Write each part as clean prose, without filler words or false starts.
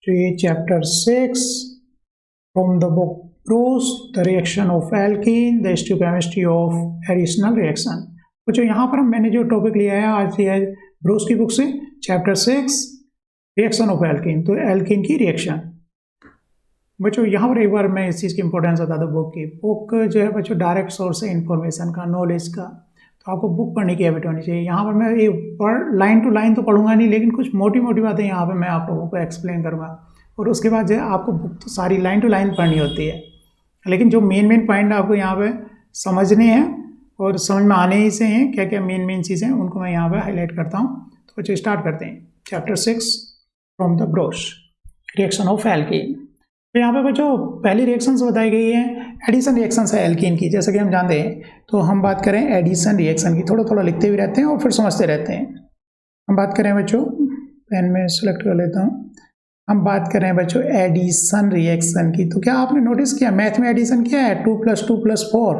तो ये chapter 6 from the book Bruice, the reaction of alkene, the stereochemistry of additional reaction. तो यहाँ पर मैंने जो टॉपिक लिया है आज लिया है ब्रूस की बुक से, चैप्टर 6 रिएक्शन ऑफ एल्कीन, तो एल्कीन की रिएक्शन। बच्चों यहाँ पर एक बार मैं इस चीज़ की इंपॉर्टेंस बता दूँ। बुक जो है बच्चों डायरेक्ट सोर्स है इन्फॉर्मेशन का, नॉलेज का, तो आपको बुक पढ़ने की हैबिट होनी चाहिए। यहाँ पर मैं ये लाइन टू लाइन तो पढ़ूंगा नहीं, लेकिन कुछ मोटी मोटी बातें यहाँ पर मैं आप लोगों को एक्सप्लेन करूँगा, और उसके बाद जो है आपको बुक तो सारी लाइन टू लाइन पढ़नी होती है, लेकिन जो मेन पॉइंट आपको यहाँ पे समझने हैं और समझ में आने ही से हैं, क्या क्या मेन चीज़ें उनको मैं यहाँ पे हाईलाइट करता हूँ। तो बच्चों स्टार्ट करते हैं chapter 6 from the Bruce, reaction of alkene. तो यहाँ पे बच्चों पहली रिएक्शंस बताई गई है, एडिशन रिएक्शंस है एल्कीन की, जैसा कि हम जानते हैं। तो हम बात करें एडिशन रिएक्शन की, थोड़ा थोड़ा लिखते भी रहते हैं और फिर समझते रहते हैं। हम बात करें बच्चों, पेन में सेलेक्ट कर लेता हूँ, हम बात करें बच्चों एडिशन रिएक्शन की। तो क्या आपने नोटिस किया मैथ में एडिशन क्या है? 2 + 2 + 4,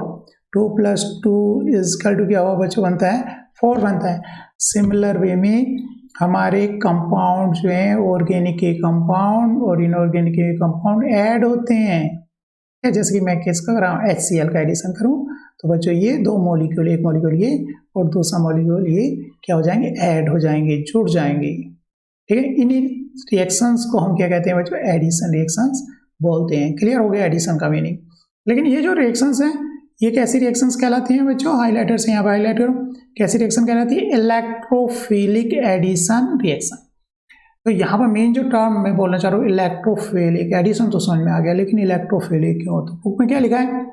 2 + 2 = क्या हुआ बच्चों? बनता है 4 बनता है। सिमिलर वे में हमारे कंपाउंड जो हैं, ऑर्गेनिक के कंपाउंड और इनऑर्गेनिक के कंपाउंड ऐड होते हैं। जैसे कि मैं किसका कर रहा हूँ, HCl का एडिशन करूँ तो बच्चों ये 2 मॉलिक्यूल, एक मॉलिक्यूल ये और दूसरा मॉलिक्यूल ये क्या हो जाएंगे? ऐड हो जाएंगे, जुड़ जाएंगे। ठीक है, इन्हीं रिएक्शंस को हम क्या कहते हैं बच्चों? एडिशन रिएक्शंस बोलते हैं। क्लियर हो गया एडिशन का मीनिंग। लेकिन ये जो रिएक्शंस हैं ये कैसी रिएक्शंस कहलाती हैं बच्चों? हाईलाइटर से यहाँ पर हाईलाइट करो, कैसी रिएक्शन कहलाती है? Electrophilic addition reaction. तो यहाँ पर मेन जो टर्म मैं बोलना चाह रहा हूँ इलेक्ट्रोफिलिक, एडिशन तो समझ में आ गया, लेकिन इलेक्ट्रोफिलिक क्यों? तो बुक में क्या लिखा है?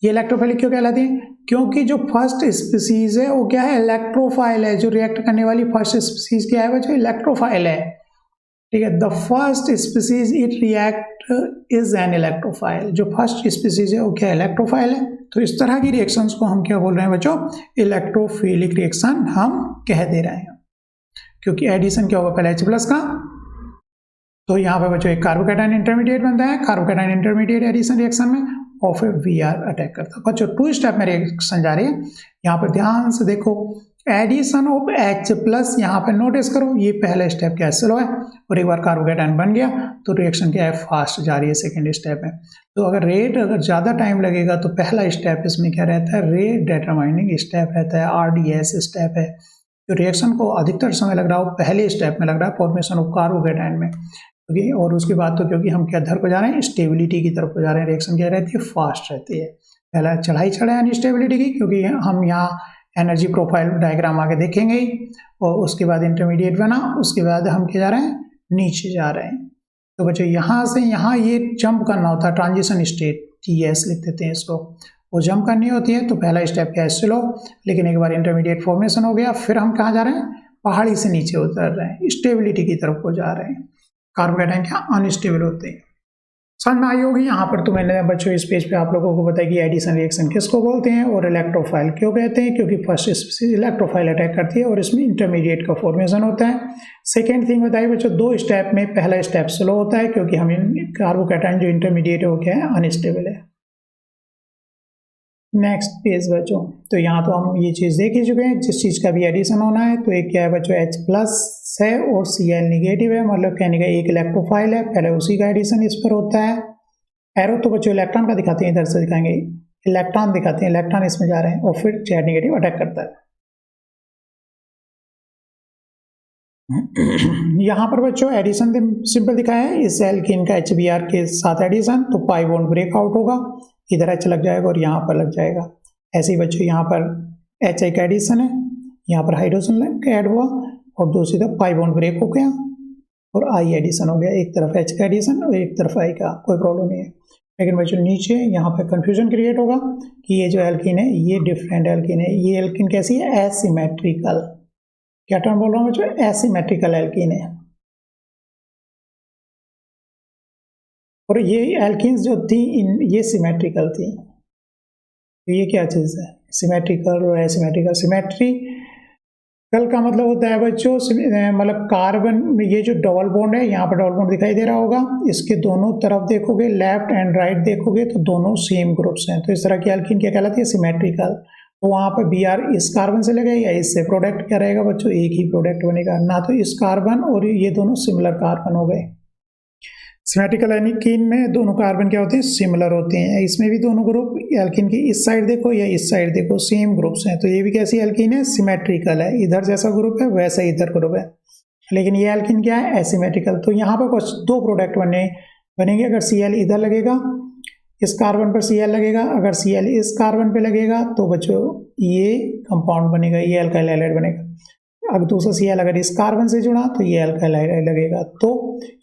ये इलेक्ट्रोफिलिक क्यों कहलाती है? क्योंकि जो फर्स्ट स्पीसीज है वो क्या है? इलेक्ट्रोफाइल है। जो रिएक्ट करने वाली फर्स्ट स्पीसीज क्या है बच्चों? इलेक्ट्रोफाइल है। ठीक है, the first species it react is an electrophile. जो फर्स्ट स्पीसीज है वो क्या है? इलेक्ट्रोफाइल है। तो इस तरह की रिएक्शंस को हम क्या बोल रहे हैं बच्चों? इलेक्ट्रोफिलिक रिएक्शन हम कह दे रहे हैं। क्योंकि एडिशन क्या होगा? पहले H+ का, तो यहाँ पे बच्चों एक कार्बोकैटायन इंटरमीडिएट बनता है। कार्बोकैटायन इंटरमीडिएट एडिशन रिएक्शन में और फिर Br अटैक करता है। बच्चों 2 स्टेप में रिएक्शन जा रही है। यहाँ पर ध्यान से देखो, एडिशन ऑफ H+, यहाँ पे नोटिस करो ये पहला स्टेप क्या है? स्लो है, और एक बार कार्बोकैटायन बन गया तो रिएक्शन क्या है? फास्ट जा रही है, सेकेंड स्टेप है। तो अगर ज़्यादा टाइम लगेगा तो पहला स्टेप इसमें क्या रहता है? रेट डिटरमाइनिंग स्टेप रहता है, RDS स्टेप है। जो रिएक्शन को अधिकतर समय लग रहा है वो पहले स्टेप में लग रहा है, फॉर्मेशन ऑफ कार्बोकैटायन में। क्योंकि और उसके बाद तो क्योंकि हम क्या तरफ को जा रहे हैं? स्टेबिलिटी की तरफ को जा रहे हैं। रिएक्शन क्या रहती है? फास्ट रहती है। पहला चढ़ाई चढ़ा है स्टेबिलिटी की, क्योंकि हम यहाँ एनर्जी प्रोफाइल डायग्राम आगे देखेंगे ही, और उसके बाद इंटरमीडिएट बना, उसके बाद हम क्या जा रहे हैं? नीचे जा रहे हैं। तो बच्चों यहाँ से यहाँ ये जंप करना होता है, ट्रांजिशन स्टेट, TS लिख देते हैं इसको। वो जंप करनी होती है तो पहला स्टेप क्या है? स्लो। लेकिन एक बार इंटरमीडिएट फॉर्मेशन हो गया फिर हम कहाँ जा रहे हैं? पहाड़ी से नीचे उतर रहे हैं, स्टेबिलिटी की तरफ को जा रहे हैं। कार्बोकैटायन क्या अनस्टेबल होते हैं। समझ में आई होगी। यहाँ पर तो मैंने बच्चों इस पेज पे आप लोगों को बताया कि एडिशन रिएक्शन किसको बोलते हैं और इलेक्ट्रोफाइल क्यों कहते हैं? क्योंकि फर्स्ट स्पीसीज इलेक्ट्रोफाइल अटैक करती है और इसमें इंटरमीडिएट का फॉर्मेशन होता है। सेकेंड थिंग बताइए बच्चों, 2 स्टेप में पहला स्टेप स्लो होता है, क्योंकि हम कार्बोकैटायन जो इंटरमीडिएट है वो क्या है? अनस्टेबल है। नेक्स्ट पेज बच्चों, तो यहाँ तो हम ये चीज़ देख ही चुके हैं, जिस चीज़ का भी एडिशन होना है तो एक क्या है बच्चों? H+ है और Cl निगेटिव है, मतलब कहने का एक इलेक्ट्रोफाइल है, पहले उसी का एडिशन इस पर होता है। एरो तो बच्चों इलेक्ट्रॉन का दिखाते हैं, इधर से दिखाएंगे, इलेक्ट्रॉन दिखाते हैं, इलेक्ट्रॉन इसमें जा रहे हैं और फिर Z निगेटिव अटैक करता है। यहाँ पर बच्चों एडिशन सिंपल दिखाया है, इस एल्कीन का HBr के साथ एडिशन, तो पाई बॉन्ड ब्रेक आउट होगा, इधर H लग जाएगा और यहाँ पर लग जाएगा। ऐसे ही बच्चों यहाँ पर HI का एडिशन है, यहाँ पर हाइड्रोजन ऐड हुआ और दूसरी तरफ पाई बॉन्ड ब्रेक हो गया और I एडिशन हो गया। एक तरफ H का एडिशन और एक तरफ I का, कोई प्रॉब्लम नहीं है। लेकिन बच्चों नीचे यहाँ पर कंफ्यूजन क्रिएट होगा कि ये जो एल्कीन है ये डिफरेंट एल्कीन है। ये एल्कीन कैसी है? एसिमेट्रिकल। क्या टर्म बोल रहा हूँ बच्चों? एसिमेट्रिकल एल्कीन है। और ये एल्कीन्स जो थी ये सिमेट्रिकल थी। तो ये क्या चीज़ है? सिमेट्रिकल और एसिमेट्रिकल। सिमेट्रिकल का मतलब होता है बच्चों, मतलब कार्बन, ये जो डबल बॉन्ड है, यहाँ पर डबल बॉन्ड दिखाई दे रहा होगा, इसके दोनों तरफ देखोगे, लेफ्ट एंड राइट देखोगे तो दोनों सेम ग्रुप्स हैं। तो इस तरह की एल्कीन क्या कहलाती है? सिमेट्रिकल। तो वहाँ पर Br इस कार्बन से लगेगा या इससे, प्रोडक्ट क्या रहेगा बच्चों? एक ही प्रोडक्ट बनेगा ना। तो इस कार्बन और ये दोनों सिमिलर कार्बन हो गए। सिमेट्रिकल एल्कीन में दोनों कार्बन क्या होते हैं, सिमिलर होते हैं। इसमें भी दोनों ग्रुप एल्कीन की इस साइड देखो या इस साइड देखो, सेम ग्रुप्स हैं। तो ये भी कैसी एल्कीन है, सिमेट्रिकल है, इधर जैसा ग्रुप है वैसा इधर ग्रुप है। लेकिन ये एल्कीन क्या है, एसिमेट्रिकल। तो यहाँ पर कुछ दो प्रोडक्ट बनेंगे। अगर Cl इधर लगेगा, इस कार्बन पर Cl लगेगा, अगर Cl इस कार्बन पे लगेगा तो बच्चों ये कंपाउंड बनेगा, ये अल्काइल हैलाइड बनेगा। अगर दूसरा Cl अगर इस कार्बन से जुड़ा तो ये अल्काइल हैलाइड लगेगा। तो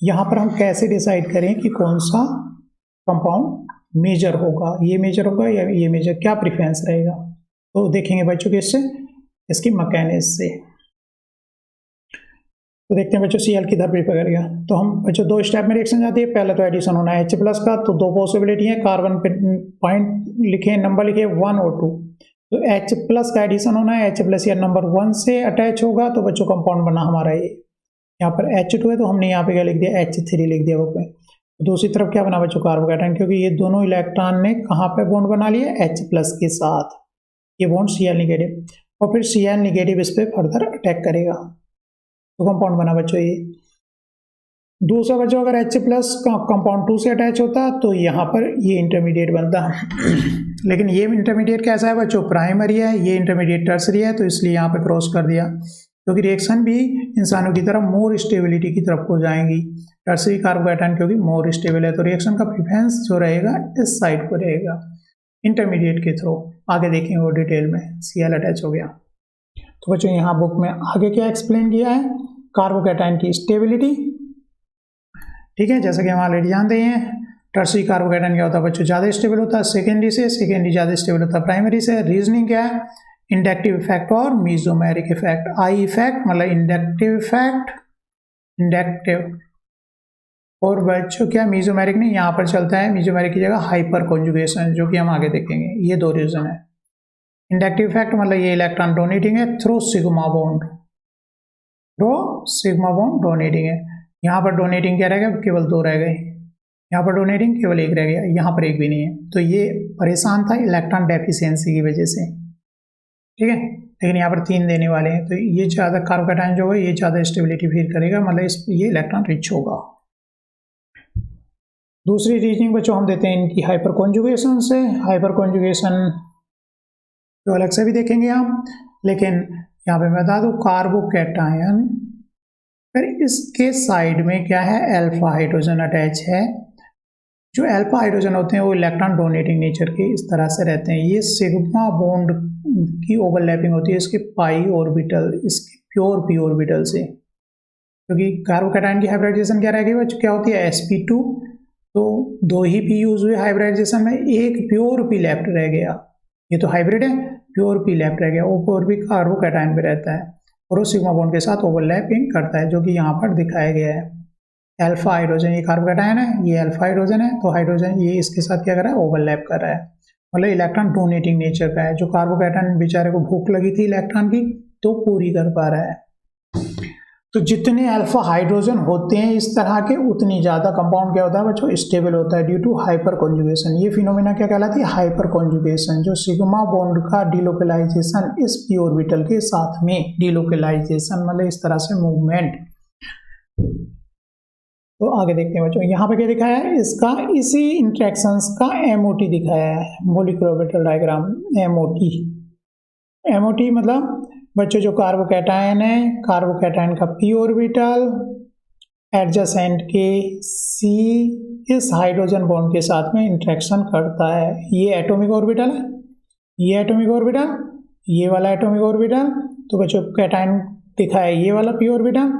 यहाँ पर हम कैसे डिसाइड करें कि कौन सा कंपाउंड मेजर होगा, ये मेजर होगा या ये मेजर, क्या प्रेफरेंस रहेगा, तो देखेंगे बच्चों किससे, इसकी मैकेनिज्म से। तो देखते हैं बच्चों Cl किधर प्रिपेयर करेगा। तो हम बच्चों दो स्टेप में रिएक्शन जाती है। पहले तो एडिशन होना है H+ का, तो दो पॉसिबिलिटी है, कार्बन पे पॉइंट लिखे, नंबर लिखे 1 और 2। तो H+ का एडिशन होना है, H+ या नंबर 1 से अटैच होगा तो बच्चों कंपाउंड बना हमारा ये। यहाँ पर H2 है तो हमने यहाँ पे क्या लिख दिया, H3 लिख दिया बुक में। तो दूसरी तरफ क्या बना बच्चों, कार्बोकैटायन, क्योंकि ये दोनों इलेक्ट्रॉन ने कहाँ पे बॉन्ड बना लिया, H+ के साथ। ये बॉन्ड Cl नेगेटिव, और फिर Cl नेगेटिव इस पर फर्दर अटैक करेगा, तो कंपाउंड बना बच्चों ये। दूसरा बच्चों अगर H+ का कंपाउंड 2 से अटैच होता तो यहाँ पर ये इंटरमीडिएट बनता लेकिन ये इंटरमीडिएट कैसा है बच्चों, प्राइमरी है, ये इंटरमीडिएट टर्सरी है, तो इसलिए यहाँ पे क्रॉस कर दिया, क्योंकि रिएक्शन भी इंसानों की तरफ मोर स्टेबिलिटी की तरफ हो जाएंगी। टर्सरी कार्बोकैटायन क्योंकि मोर स्टेबल है, तो रिएक्शन का प्रेफरेंस जो रहेगा इस साइड को रहेगा, इंटरमीडिएट के थ्रू। आगे देखेंगे वो डिटेल में। Cl अटैच हो गया। तो बच्चों यहाँ बुक में आगे क्या एक्सप्लेन किया है, कार्बोकैटायन की स्टेबिलिटी, ठीक है, जैसा कि हम ऑलरेडी जानते हैं। टर्सरी कार्बोकैटायन क्या होता है बच्चों, ज़्यादा स्टेबल होता है सेकेंडरी से, सेकेंडरी ज़्यादा स्टेबल होता है प्राइमरी से। रीजनिंग क्या है, इंडक्टिव इफेक्ट और मीजोमेरिक इफेक्ट। आई इफेक्ट मतलब इंडक्टिव इफेक्ट, इंडक्टिव, और बच्चों क्या मीजोमेरिक नहीं, यहाँ पर चलता है मीजोमेरिक की जगह हाइपर कॉन्जुगेशन, जो कि हम आगे देखेंगे। ये दो रीजन है। इंडक्टिव इफेक्ट मतलब ये इलेक्ट्रॉन डोनेटिंग है through sigma bond, through sigma bond donating है। यहाँ पर डोनेटिंग क्या रह गया, केवल 2 रह गए, यहाँ पर डोनेटिंग केवल 1 रह गया, यहाँ पर 1 भी नहीं है। तो ये परेशान था इलेक्ट्रॉन डेफिशिएंसी की वजह से, ठीक है। लेकिन यहाँ पर 3 देने वाले हैं, तो ये ज़्यादा कार्बोकैटायन जो है ये ज़्यादा स्टेबिलिटी फील करेगा, मतलब ये इलेक्ट्रॉन रिच होगा। दूसरी रीजनिंग बच्चों हम देते हैं इनकी हाइपर कॉन्जुगेशन से। हाइपर कॉन्जुगेशन तो अलग से भी देखेंगे हम, लेकिन यहाँ पे मैं बता दूँ कार्बोकैटायन फिर इसके साइड में क्या है, अल्फा हाइड्रोजन अटैच है। जो अल्फा हाइड्रोजन होते हैं वो इलेक्ट्रॉन डोनेटिंग नेचर के इस तरह से रहते हैं। ये सिग्मा बॉन्ड की ओवरलैपिंग होती है इसके पाई ऑर्बिटल, इसकी प्योर पी ऑर्बिटल से, क्योंकि कार्बोकैटायन की हाइब्रिडाइजेशन क्या रहेगी बच्चों, क्या होती है sp2, तो 2 ही पी यूज हुए हाइब्रिडाइजेशन में, एक प्योर पी लेफ्ट रह गया। ये तो हाइब्रिड है, प्योर पी लेफ्ट रह गया, वो प्योर पी कार्बोकैटायन पे रहता है और वो सिग्मा बॉन्ड के साथ ओवरलैपिंग करता है, जो कि यहाँ पर दिखाया गया है। अल्फा हाइड्रोजन ये कार्बोकैटायन है, ये अल्फा हाइड्रोजन है, तो हाइड्रोजन ये इसके साथ क्या कर रहा है, ओवरलैप कर रहा है, मतलब इलेक्ट्रॉन डोनेटिंग नेचर का है। जो कार्बोकैटायन बेचारे को भूख लगी थी इलेक्ट्रॉन की, तो पूरी कर पा रहा है। तो जितने अल्फा हाइड्रोजन होते हैं इस तरह के, उतनी ज़्यादा कंपाउंड क्या होता है बच्चों, स्टेबल होता है ड्यू टू हाइपर कॉन्जुगेशन। ये फिनोमेना क्या कहलाती है, हाइपर कॉन्जुगेशन। जो सिग्मा बॉन्ड का डिलोकलाइजेशन इस पी ऑर्बिटल के साथ में, डिलोकलाइजेशन मतलब इस तरह से मूवमेंट। तो आगे देखते हैं बच्चों, यहाँ पे क्या दिखाया है, इसका इसी इंट्रैक्शंस का MOT दिखाया है, मॉलिक्यूलर ऑर्बिटल डायग्राम, MOT मतलब बच्चों जो कार्बोकैटायन है, कार्बोकैटायन का पी ऑर्बिटल एडजेसेंट के C इस हाइड्रोजन बॉन्ड के साथ में इंट्रैक्शन करता है। ये एटॉमिक ऑर्बिटल है, ये एटॉमिक ऑर्बिटल, ये वाला एटॉमिक ऑर्बिटल, तो बच्चों कैटायन दिखाया है ये वाला पी ऑर्बिटल,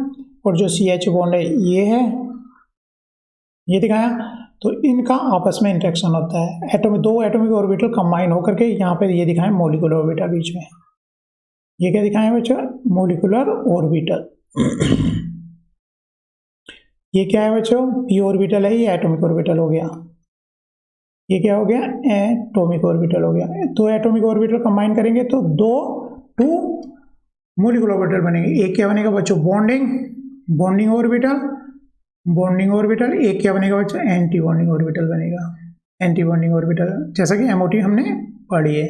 और जो CH बॉन्ड है ये है, ये दिखाया। तो इनका आपस में इंट्रैक्शन होता है, दो एटॉमिक ऑर्बिटल कंबाइन होकर के यहाँ पे ये दिखाएं मॉलिक्यूलर ऑर्बिटल बीच में। ये क्या दिखाएं बच्चों, मॉलिक्यूलर ऑर्बिटल। ये क्या है बच्चों, पी ऑर्बिटल है, ये एटॉमिक ऑर्बिटल हो गया। ये क्या हो गया, एटॉमिक ऑर्बिटल हो गया। तो एटॉमिक ऑर्बिटल कंबाइन करेंगे तो 2 मॉलिक्यूलर ऑर्बिटल बनेंगे। एक क्या बनेगा बच्चों, बॉन्डिंग ऑर्बिटल, बॉन्डिंग ऑर्बिटल। एक क्या बनेगा बच्चों, एंटी बॉन्डिंग ऑर्बिटल बनेगा, एंटी बॉन्डिंग ऑर्बिटल, जैसा कि MOT हमने पढ़ी है।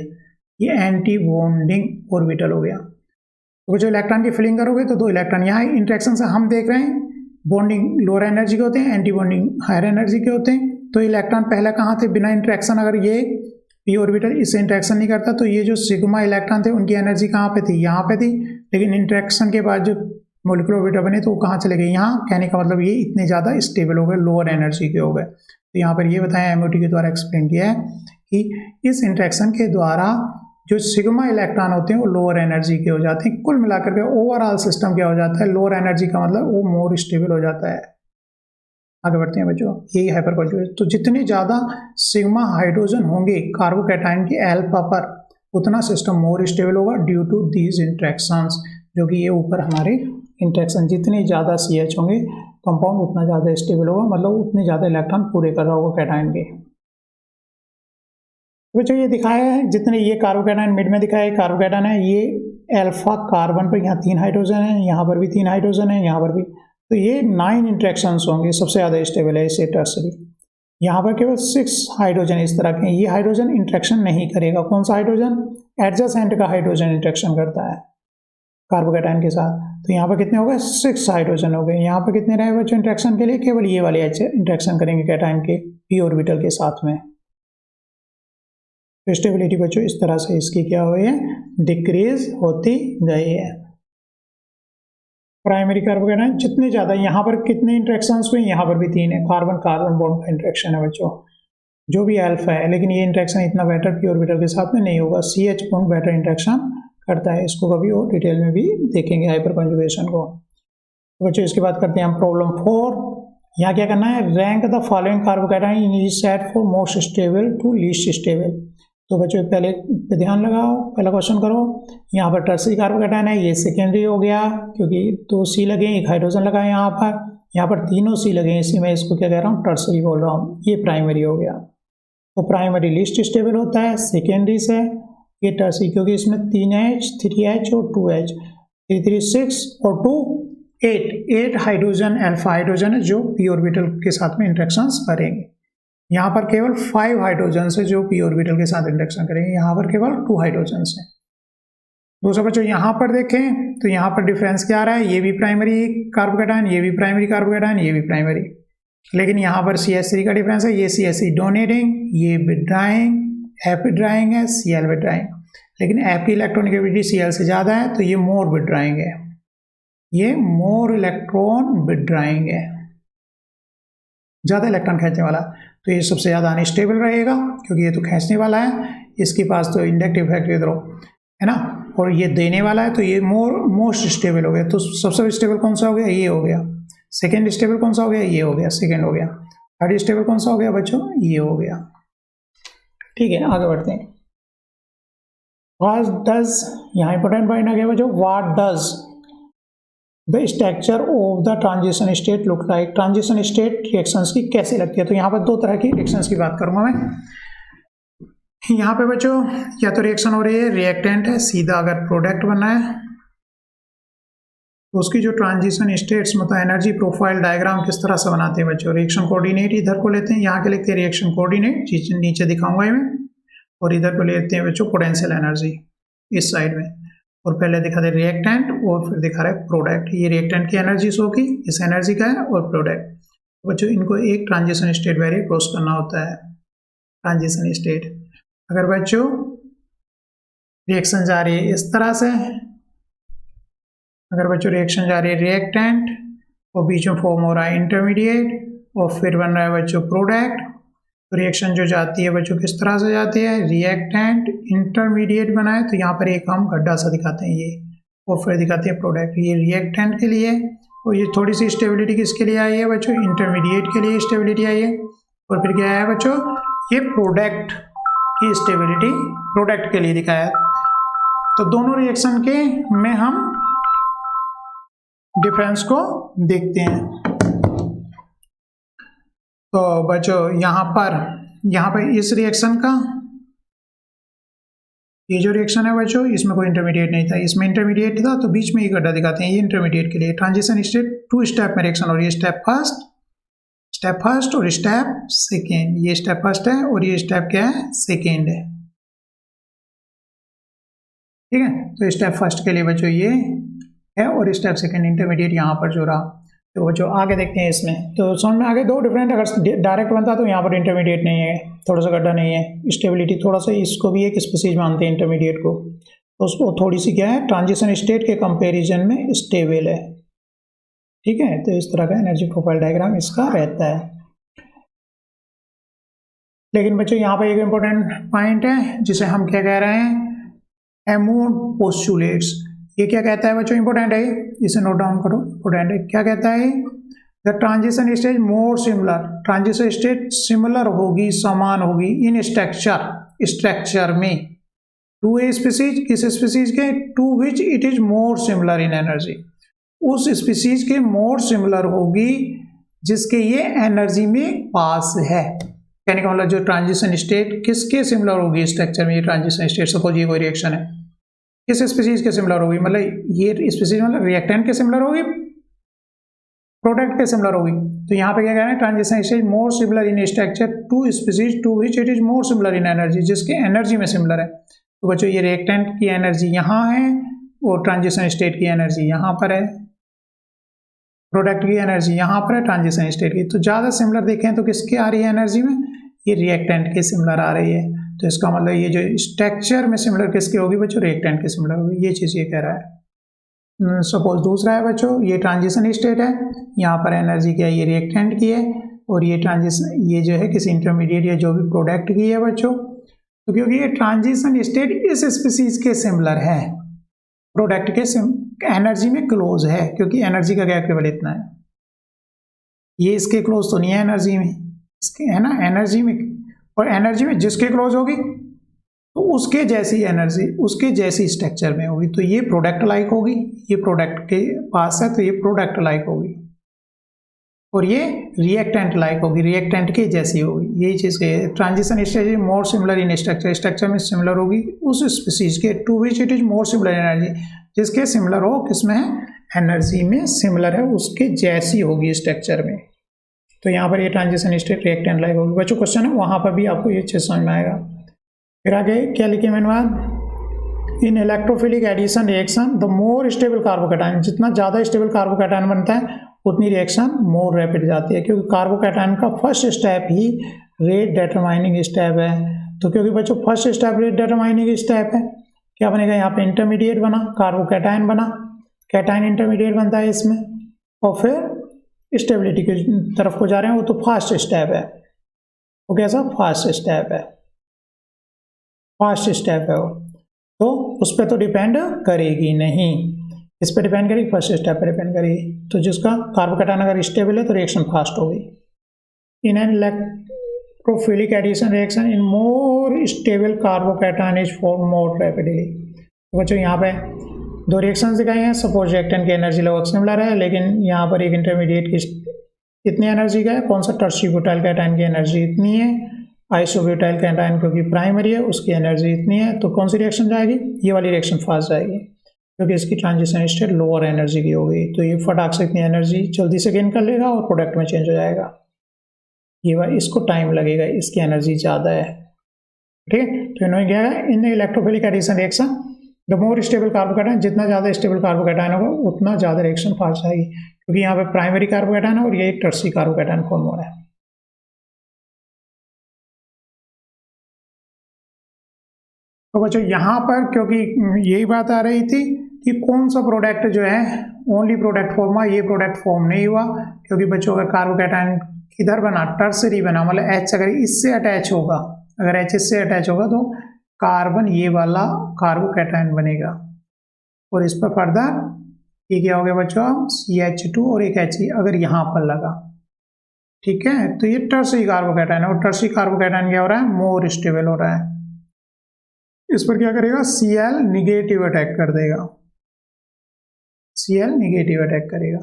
ये एंटी बॉन्डिंग ऑर्बिटल हो गया। तो जो इलेक्ट्रॉन की फिलिंग करोगे तो 2 इलेक्ट्रॉन, यहाँ इंट्रैक्शन से हम देख रहे हैं बॉन्डिंग लोअर एनर्जी के होते हैं, एंटी बॉन्डिंग हायर एनर्जी के होते हैं। तो इलेक्ट्रॉन पहले कहाँ थे, बिना इंटरेक्शन, अगर ये पी ऑर्बिटल इससे इंटरेक्शन नहीं करता तो ये जो सिग्मा इलेक्ट्रॉन थे उनकी एनर्जी कहाँ पे थी, यहाँ पे थी। लेकिन इंटरेक्शन के बाद जो मॉलिक्यूलर ऑर्बिटल बने तो वो कहाँ चले गए, यहाँ। कहने का मतलब ये इतने ज़्यादा स्टेबल हो गए, लोअर एनर्जी के हो गए। तो यहाँ पर ये बताया, एमओटी के द्वारा एक्सप्लेन किया है कि इस इंटरेक्शन के द्वारा जो सिग्मा इलेक्ट्रॉन होते हैं वो लोअर एनर्जी के हो जाते हैं। कुल मिलाकर के ओवरऑल सिस्टम क्या हो जाता है, लोअर एनर्जी का मतलब वो मोर स्टेबल हो जाता है। आगे बढ़ते हैं बच्चों, यही हाइपरकॉन्जुगेशन। तो जितने ज़्यादा सिग्मा हाइड्रोजन होंगे कार्बोकैटायन के अल्फा पर, उतना सिस्टम मोर स्टेबल होगा ड्यू टू दीज इंट्रैक्शंस। जो कि ये ऊपर हमारे इंट्रैक्शन, जितने ज़्यादा CH होंगे कंपाउंड उतना ज़्यादा स्टेबल होगा, मतलब उतने ज़्यादा इलेक्ट्रॉन पूरे कर रहा होगा कैटायन के। बच्चों ये दिखाया है, जितने ये कार्बोकैटायन मिड में दिखाया है कार्बोकैटायन है, ये अल्फा कार्बन पर यहाँ 3 हाइड्रोजन है, यहाँ पर भी 3 हाइड्रोजन है, यहाँ पर भी। तो ये 9 इंट्रैक्शंस होंगे, सबसे ज़्यादा स्टेबल है इससे टर्सरी। यहाँ पर केवल 6 हाइड्रोजन इस तरह के हैं। ये हाइड्रोजन इंट्रैक्शन नहीं करेगा। कौन सा हाइड्रोजन, एडजेसेंट का हाइड्रोजन इंट्रैक्शन करता है कार्बोकैटायन के साथ। तो यहाँ पर कितने हो गए, 6 हाइड्रोजन हो गए। यहाँ पर कितने रहे बच्चों इंट्रैक्शन के लिए, केवल ये वाले इंट्रैक्शन करेंगे कैटायन के पी ऑर्बिटल के साथ में। तो स्टेबिलिटी बच्चों इस तरह से इसकी क्या हुई है, डिक्रीज होती गई है। प्राइमरी कार्बोकैटायन जितने ज़्यादा, यहाँ पर कितने इंट्रैक्शंस हुए, यहाँ पर भी 3 है। कार्बन कार्बन बॉन्ड का इंट्रैक्शन है बच्चों, जो भी अल्फा है। लेकिन ये इंट्रैक्शन इतना बेटर पी ऑर्बिटल के साथ में नहीं होगा। CH बॉन्ड बेटर इंट्रैक्शन करता है। इसको कभी और डिटेल में भी देखेंगे हाइपर कॉन्जुगेशन को। तो बच्चों इसके बाद करते हैं हम प्रॉब्लम 4। यहाँ क्या करना है, rank the following carbocation in each set from most stable to least stable. तो बच्चों पहले पे ध्यान लगाओ, पहला क्वेश्चन करो। यहाँ पर टर्सरी कार्बोकैटायन है, ये सेकेंडरी हो गया क्योंकि 2 C लगे, एक हाइड्रोजन लगा है यहाँ पर तीनों C लगे, इसी में इसको क्या कह रहा हूँ, टर्सरी बोल रहा हूँ। ये प्राइमरी हो गया। तो प्राइमरी लीस्ट स्टेबल होता है, सेकेंडरी से ये टर्सरी, क्योंकि इसमें 3H 3H और 2H, 3 3 6 और 2 8 हाइड्रोजन अल्फा हाइड्रोजन है जो पी ऑर्बिटल के साथ में इंट्रैक्शंस करेंगे। यहाँ पर केवल 5 हाइड्रोजन से जो पी ऑर्बिटल के साथ इंट्रैक्शन करेंगे, यहाँ पर केवल 2 हाइड्रोजन से। दूसरा बच्चों यहाँ पर देखें तो यहाँ पर डिफरेंस क्या आ रहा है, ये भी प्राइमरी कार्बोकैटायन, ये भी प्राइमरी कार्बोकैटायन, ये भी प्राइमरी। लेकिन यहाँ पर CH3 का डिफरेंस है, ये CH3 डोनेटिंग, ये विड्राइंग, F विड्राइंग है, Cl विड्राइंग। लेकिन F की इलेक्ट्रॉनिगेटिविटी Cl से ज़्यादा है तो ये मोर विड्राइंग है, ये मोर इलेक्ट्रॉन विड्राइंग है, ज़्यादा इलेक्ट्रॉन खींचने वाला। तो ये सबसे ज़्यादा अनस्टेबल रहेगा क्योंकि ये तो खींचने वाला है, इसके पास तो इंडक्टिव इफेक्ट इधर है ना, और ये देने वाला है, तो ये मोस्ट स्टेबल हो गया। तो सबसे स्टेबल कौन सा हो गया, ये हो गया। सेकेंड स्टेबल कौन सा हो गया, ये हो गया, सेकेंड हो गया। थर्ड स्टेबल कौन सा हो गया बच्चों, ये हो गया। ठीक है, आगे बढ़ते हैं। व्हाट डज, यहाँ इंपॉर्टेंट पॉइंट आ गया बच्चों, what does the structure of the transition state look like. Transition state reactions की कैसे लगती है। तो यहाँ पर 2 तरह की रिएक्शंस की बात करूंगा मैं। यहाँ पे बच्चों या तो रिएक्शन हो रही है, रिएक्टेंट है, सीधा अगर प्रोडक्ट बनना है तो उसकी जो ट्रांजिशन स्टेट्स मतलब एनर्जी प्रोफाइल डायग्राम किस तरह से बनाते हैं बच्चों। रिएक्शन कोऑर्डिनेट इधर को लेते हैं, यहाँ के लिखते हैं रिएक्शन कोऑर्डिनेट, नीचे दिखाऊंगा मैं, और इधर को लेते हैं बच्चों पोटेंशियल एनर्जी इस साइड में, और पहले दिखा दे रिएक्टेंट और फिर दिखा रहे प्रोडक्ट। ये रिएक्टेंट की एनर्जी शो की, इस एनर्जी का है, और प्रोडक्ट। बच्चों इनको एक ट्रांजिशन स्टेट वेरिएबल क्रॉस करना होता है, ट्रांजिशन स्टेट। अगर बच्चों रिएक्शन जा रही है इस तरह से, अगर बच्चों रिएक्शन जा रही है रिएक्टेंट और बीच में फॉर्म हो रहा है इंटरमीडिएट और फिर बन रहा है बच्चों प्रोडक्ट, तो रिएक्शन जो जाती है बच्चों किस तरह से जाती है, रिएक्टेंट इंटरमीडिएट बनाए तो यहाँ पर एक हम गड्ढा सा दिखाते हैं ये, और फिर दिखाते हैं प्रोडक्ट। ये रिएक्टेंट के लिए, और ये थोड़ी सी स्टेबिलिटी किसके लिए आई है बच्चों, इंटरमीडिएट के लिए स्टेबिलिटी आई है, और फिर क्या है बच्चों, ये प्रोडक्ट की स्टेबिलिटी प्रोडक्ट के लिए दिखाया है। तो दोनों रिएक्शन के में हम डिफरेंस को देखते हैं। तो बच्चों यहाँ पर इस रिएक्शन का, ये जो रिएक्शन है बच्चों इसमें कोई इंटरमीडिएट नहीं था, इसमें इंटरमीडिएट था, तो बीच में ये गड्ढा दिखाते हैं, ये इंटरमीडिएट के लिए। ट्रांजिशन स्टेट 2 स्टेप में रिएक्शन, और ये स्टेप फर्स्ट और स्टेप सेकेंड। ये स्टेप फर्स्ट है और ये स्टेप क्या है, सेकेंड है। ठीक है, तो स्टेप फर्स्ट के लिए बच्चों ये है, और स्टेप सेकेंड इंटरमीडिएट यहाँ पर जो रहा। तो बच्चों आगे देखते हैं इसमें, तो समझ में आगे दो डिफरेंट, अगर डायरेक्ट बनता तो यहाँ पर इंटरमीडिएट नहीं है, थोड़ा सा गड्ढा नहीं है, स्टेबिलिटी थोड़ा सा, इसको भी एक स्पीसीज मानते हैं इंटरमीडिएट को, तो उसको थोड़ी सी क्या है ट्रांजिशन स्टेट के कंपैरिजन में स्टेबल है। ठीक है, तो इस तरह का एनर्जी प्रोफाइल डायग्राम इसका रहता है। लेकिन बच्चों यहाँ पर एक इम्पोर्टेंट पॉइंट है जिसे हम क्या कह रहे हैं, एमोन पोस्टुलेट्स। ये क्या कहता है बच्चों, इंपॉर्टेंट है, इसे नोट डाउन करो, इंपॉर्टेंट है। क्या कहता है, the transition stage more similar, transition state similar होगी, समान होगी, इन स्ट्रक्चर में टू ए स्पीसीज, किस स्पीसीज के, to which it is more similar in energy, उस स्पीसीज के मोर सिमिलर होगी जिसके ये एनर्जी में पास है। कहने का मतलब जो ट्रांजिशन स्टेट किसके सिमिलर होगी स्ट्रक्चर में, ये ट्रांजिशन स्टेट, सपोज ये कोई रिएक्शन है, किस स्पीसीज के सिमिलर होगी, मतलब ये स्पीसीज मतलब रिएक्टेंट के सिमिलर होगी, प्रोडक्ट के सिमिलर होगी। तो यहाँ पे क्या कह रहे हैं, transition stage more similar in structure to species to which it is more similar in energy, जिसके एनर्जी में सिमिलर है। तो बच्चों ये रिएक्टेंट की एनर्जी यहाँ है और ट्रांजिशन स्टेट की एनर्जी यहाँ पर है, प्रोडक्ट की एनर्जी यहाँ पर है ट्रांजिशन स्टेट की। तो ज़्यादा सिमिलर देखें तो किसकी आ रही है एनर्जी में, ये रिएक्टेंट के सिमिलर आ रही है। तो इसका मतलब ये जो स्ट्रक्चर में सिमिलर किसकी होगी बच्चों, रिएक्टेंट के सिमिलर होगी, ये चीज़ ये कह रहा है। सपोज दूसरा है बच्चों, ये ट्रांजिशन स्टेट है, यहाँ पर एनर्जी क्या है, ये रिएक्टेंट की है, और ये ट्रांजिशन ये जो है किसी इंटरमीडिएट या जो भी प्रोडक्ट की है बच्चों। तो क्योंकि ये ट्रांजिशन स्टेट इस स्पीसीज के सिमिलर है, प्रोडक्ट के एनर्जी में क्लोज है, क्योंकि एनर्जी का गैप केवल इतना है, ये इसके क्लोज तो नहीं है एनर्जी में, इसके है ना एनर्जी में, और एनर्जी में जिसके क्लोज होगी तो उसके जैसी एनर्जी उसके जैसी स्ट्रक्चर में होगी, तो ये प्रोडक्ट लाइक होगी, ये प्रोडक्ट के पास है तो ये प्रोडक्ट लाइक होगी, और ये रिएक्टेंट लाइक होगी, रिएक्टेंट के जैसी होगी, यही चीज़ है। Transition stage more similar in structure, structure में सिमिलर होगी उस स्पीसीज के, to which it is more similar energy, जिसके सिमिलर हो किसमें है, एनर्जी में सिमिलर है, उसके जैसी होगी स्ट्रक्चर में। तो यहाँ पर ये ट्रांजिशन स्टेट रिएक्टेंट लाइक होगी। बच्चों क्वेश्चन है वहाँ पर भी आपको ये चीज़ समझ में आएगा। फिर आगे क्या लिखे मैंने बाद, in electrophilic addition reaction the more stable carbocation, जितना ज़्यादा स्टेबल कार्बोकैटायन बनता है उतनी रिएक्शन मोर रैपिड जाती है, क्योंकि कार्बोकैटायन का फर्स्ट स्टेप ही रेट डिटरमाइनिंग स्टेप है। तो क्योंकि बच्चों first step rate determining step है, क्या बनेगा यहाँ पे, इंटरमीडिएट बना, कार्बोकैटायन बना, कैटायन इंटरमीडिएट बनता है इसमें, और फिर स्टेबिलिटी की तरफ को जा रहे हैं, वो तो फास्ट स्टेप है, वो कैसा फास्ट स्टेप है, फास्ट स्टेप है वो, तो उस पर तो डिपेंड करेगी नहीं, इस पर डिपेंड करेगी, फर्स्ट स्टेप पर डिपेंड करेगी। तो जिसका कार्बोकैटायन अगर स्टेबल है तो रिएक्शन फास्ट होगी। In an electrophilic addition reaction in more stable carbocation is form more rapidly. तो बच्चों यहाँ पे दो रिएक्शंस दिखाई हैं, सपोज रिएक्टेंट की एनर्जी लगभग सिमिलर है, लेकिन यहाँ पर एक इंटरमीडिएट की इतनी एनर्जी का है, कौन सा, टर्शी ब्यूटाइल कैटायन की एनर्जी इतनी है, आइसोब्यूटाइल कैटायन क्योंकि प्राइमरी है उसकी एनर्जी इतनी है, तो कौन सी रिएक्शन जाएगी, ये वाली रिएक्शन फास्ट जाएगी, क्योंकि इसकी ट्रांजिशन स्टेट लोअर एनर्जी की होगी, तो ये फटाक से इतनी एनर्जी जल्दी से गेन कर लेगा और प्रोडक्ट में चेंज हो जाएगा। ये इसको टाइम लगेगा, इसकी एनर्जी ज़्यादा है, ठीक है। तो इन्होंने क्या है, in electrophilic addition reaction the more stable carbocation, जितना ज़्यादा स्टेबल कार्बोकैटायन होगा उतना ज़्यादा रिएक्शन फास्ट आएगी, क्योंकि यहाँ पे प्राइमरी कार्बोकैटायन है और ये एक टर्सी कार्बोकैटायन फॉर्म हो रहा है। तो बच्चों यहाँ पर क्योंकि यही बात आ रही थी कि कौन सा प्रोडक्ट जो है ओनली प्रोडक्ट फॉर्म हुआ, ये प्रोडक्ट फॉर्म नहीं हुआ, क्योंकि बच्चों का कार्बोकैटायन किधर बना, टर्सरी बना, मतलब H अगर इससे अटैच होगा, अगर H इससे अटैच होगा तो कार्बन ये वाला कार्बोकैटायन बनेगा, और इस पर फर्दर ये क्या हो गया बच्चों, CH2 और एक H अगर यहाँ पर लगा, ठीक है, तो ये टर्सरी कार्बोकैटायन है, और टर्सरी कार्बोकैटायन क्या हो रहा है, मोर स्टेबल हो रहा है, इस पर क्या करेगा, Cl निगेटिव अटैक कर देगा, Cl निगेटिव अटैक करेगा।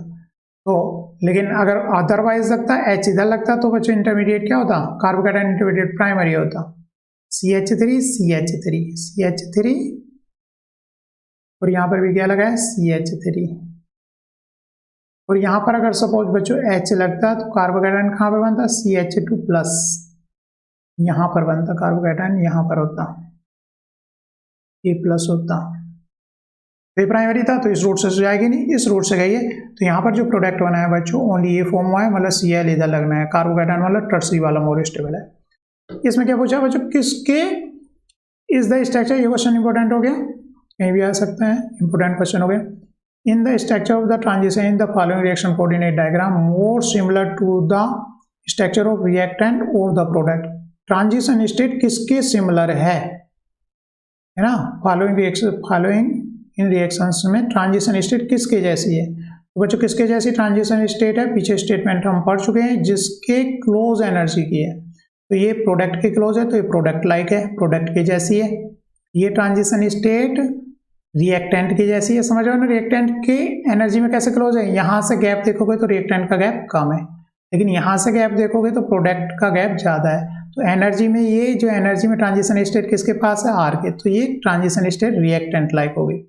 तो लेकिन अगर अदरवाइज लगता H इधर लगता तो बच्चों इंटरमीडिएट क्या होता, कार्बोकैटायन इंटरमीडिएट प्राइमरी होता, CH3 CH3 CH3, और यहाँ पर भी क्या लगा है, CH3, और यहाँ पर अगर सपोज बच्चों H लगता तो कार्बोकैटायन कहाँ पर बनता, CH2+, यहाँ पर बनता कार्बोकैटायन, यहाँ पर होता ये प्लस होता, तो ये प्राइमरी था तो इस रूट से जाएगी नहीं, इस रूट से गई है। तो यहाँ पर जो प्रोडक्ट बना है बच्चों ओनली ये फॉर्म हुआ है, मतलब Cl इधर लगना है, कार्बोकेटायन मतलब टर्सरी वाला मोर स्टेबल है। इसमें क्या पूछा बच्चों, किसके इज द स्ट्रक्चर, ये क्वेश्चन इंपॉर्टेंट हो गया, कहीं भी आ सकता है, इंपॉर्टेंट क्वेश्चन हो गया। In the structure of the transition in the following reaction coordinate diagram more similar to the structure of reactant और द प्रोडक्ट। ट्रांजिशन स्टेट किसके सिमिलर है ना, फॉलोइंग इन रिएक्शंस में ट्रांजिशन स्टेट किसके जैसी है। तो बच्चों किसके जैसी ट्रांजिशन स्टेट है, पीछे स्टेटमेंट हम पढ़ चुके हैं, जिसके क्लोज एनर्जी की है। तो ये प्रोडक्ट के क्लोज है तो ये प्रोडक्ट लाइक है, प्रोडक्ट के जैसी है। ये ट्रांजिशन स्टेट रिएक्टेंट की जैसी है, समझ रहे हो ना, रिएक्टेंट के एनर्जी में कैसे क्लोज है, यहाँ से गैप देखोगे तो रिएक्टेंट का गैप कम है, लेकिन यहाँ से गैप देखोगे तो प्रोडक्ट का गैप ज़्यादा है। तो एनर्जी में ये जो एनर्जी में ट्रांजिशन स्टेट किसके पास है, आर के, तो ये ट्रांजिशन स्टेट रिएक्टेंट लाइक होगी।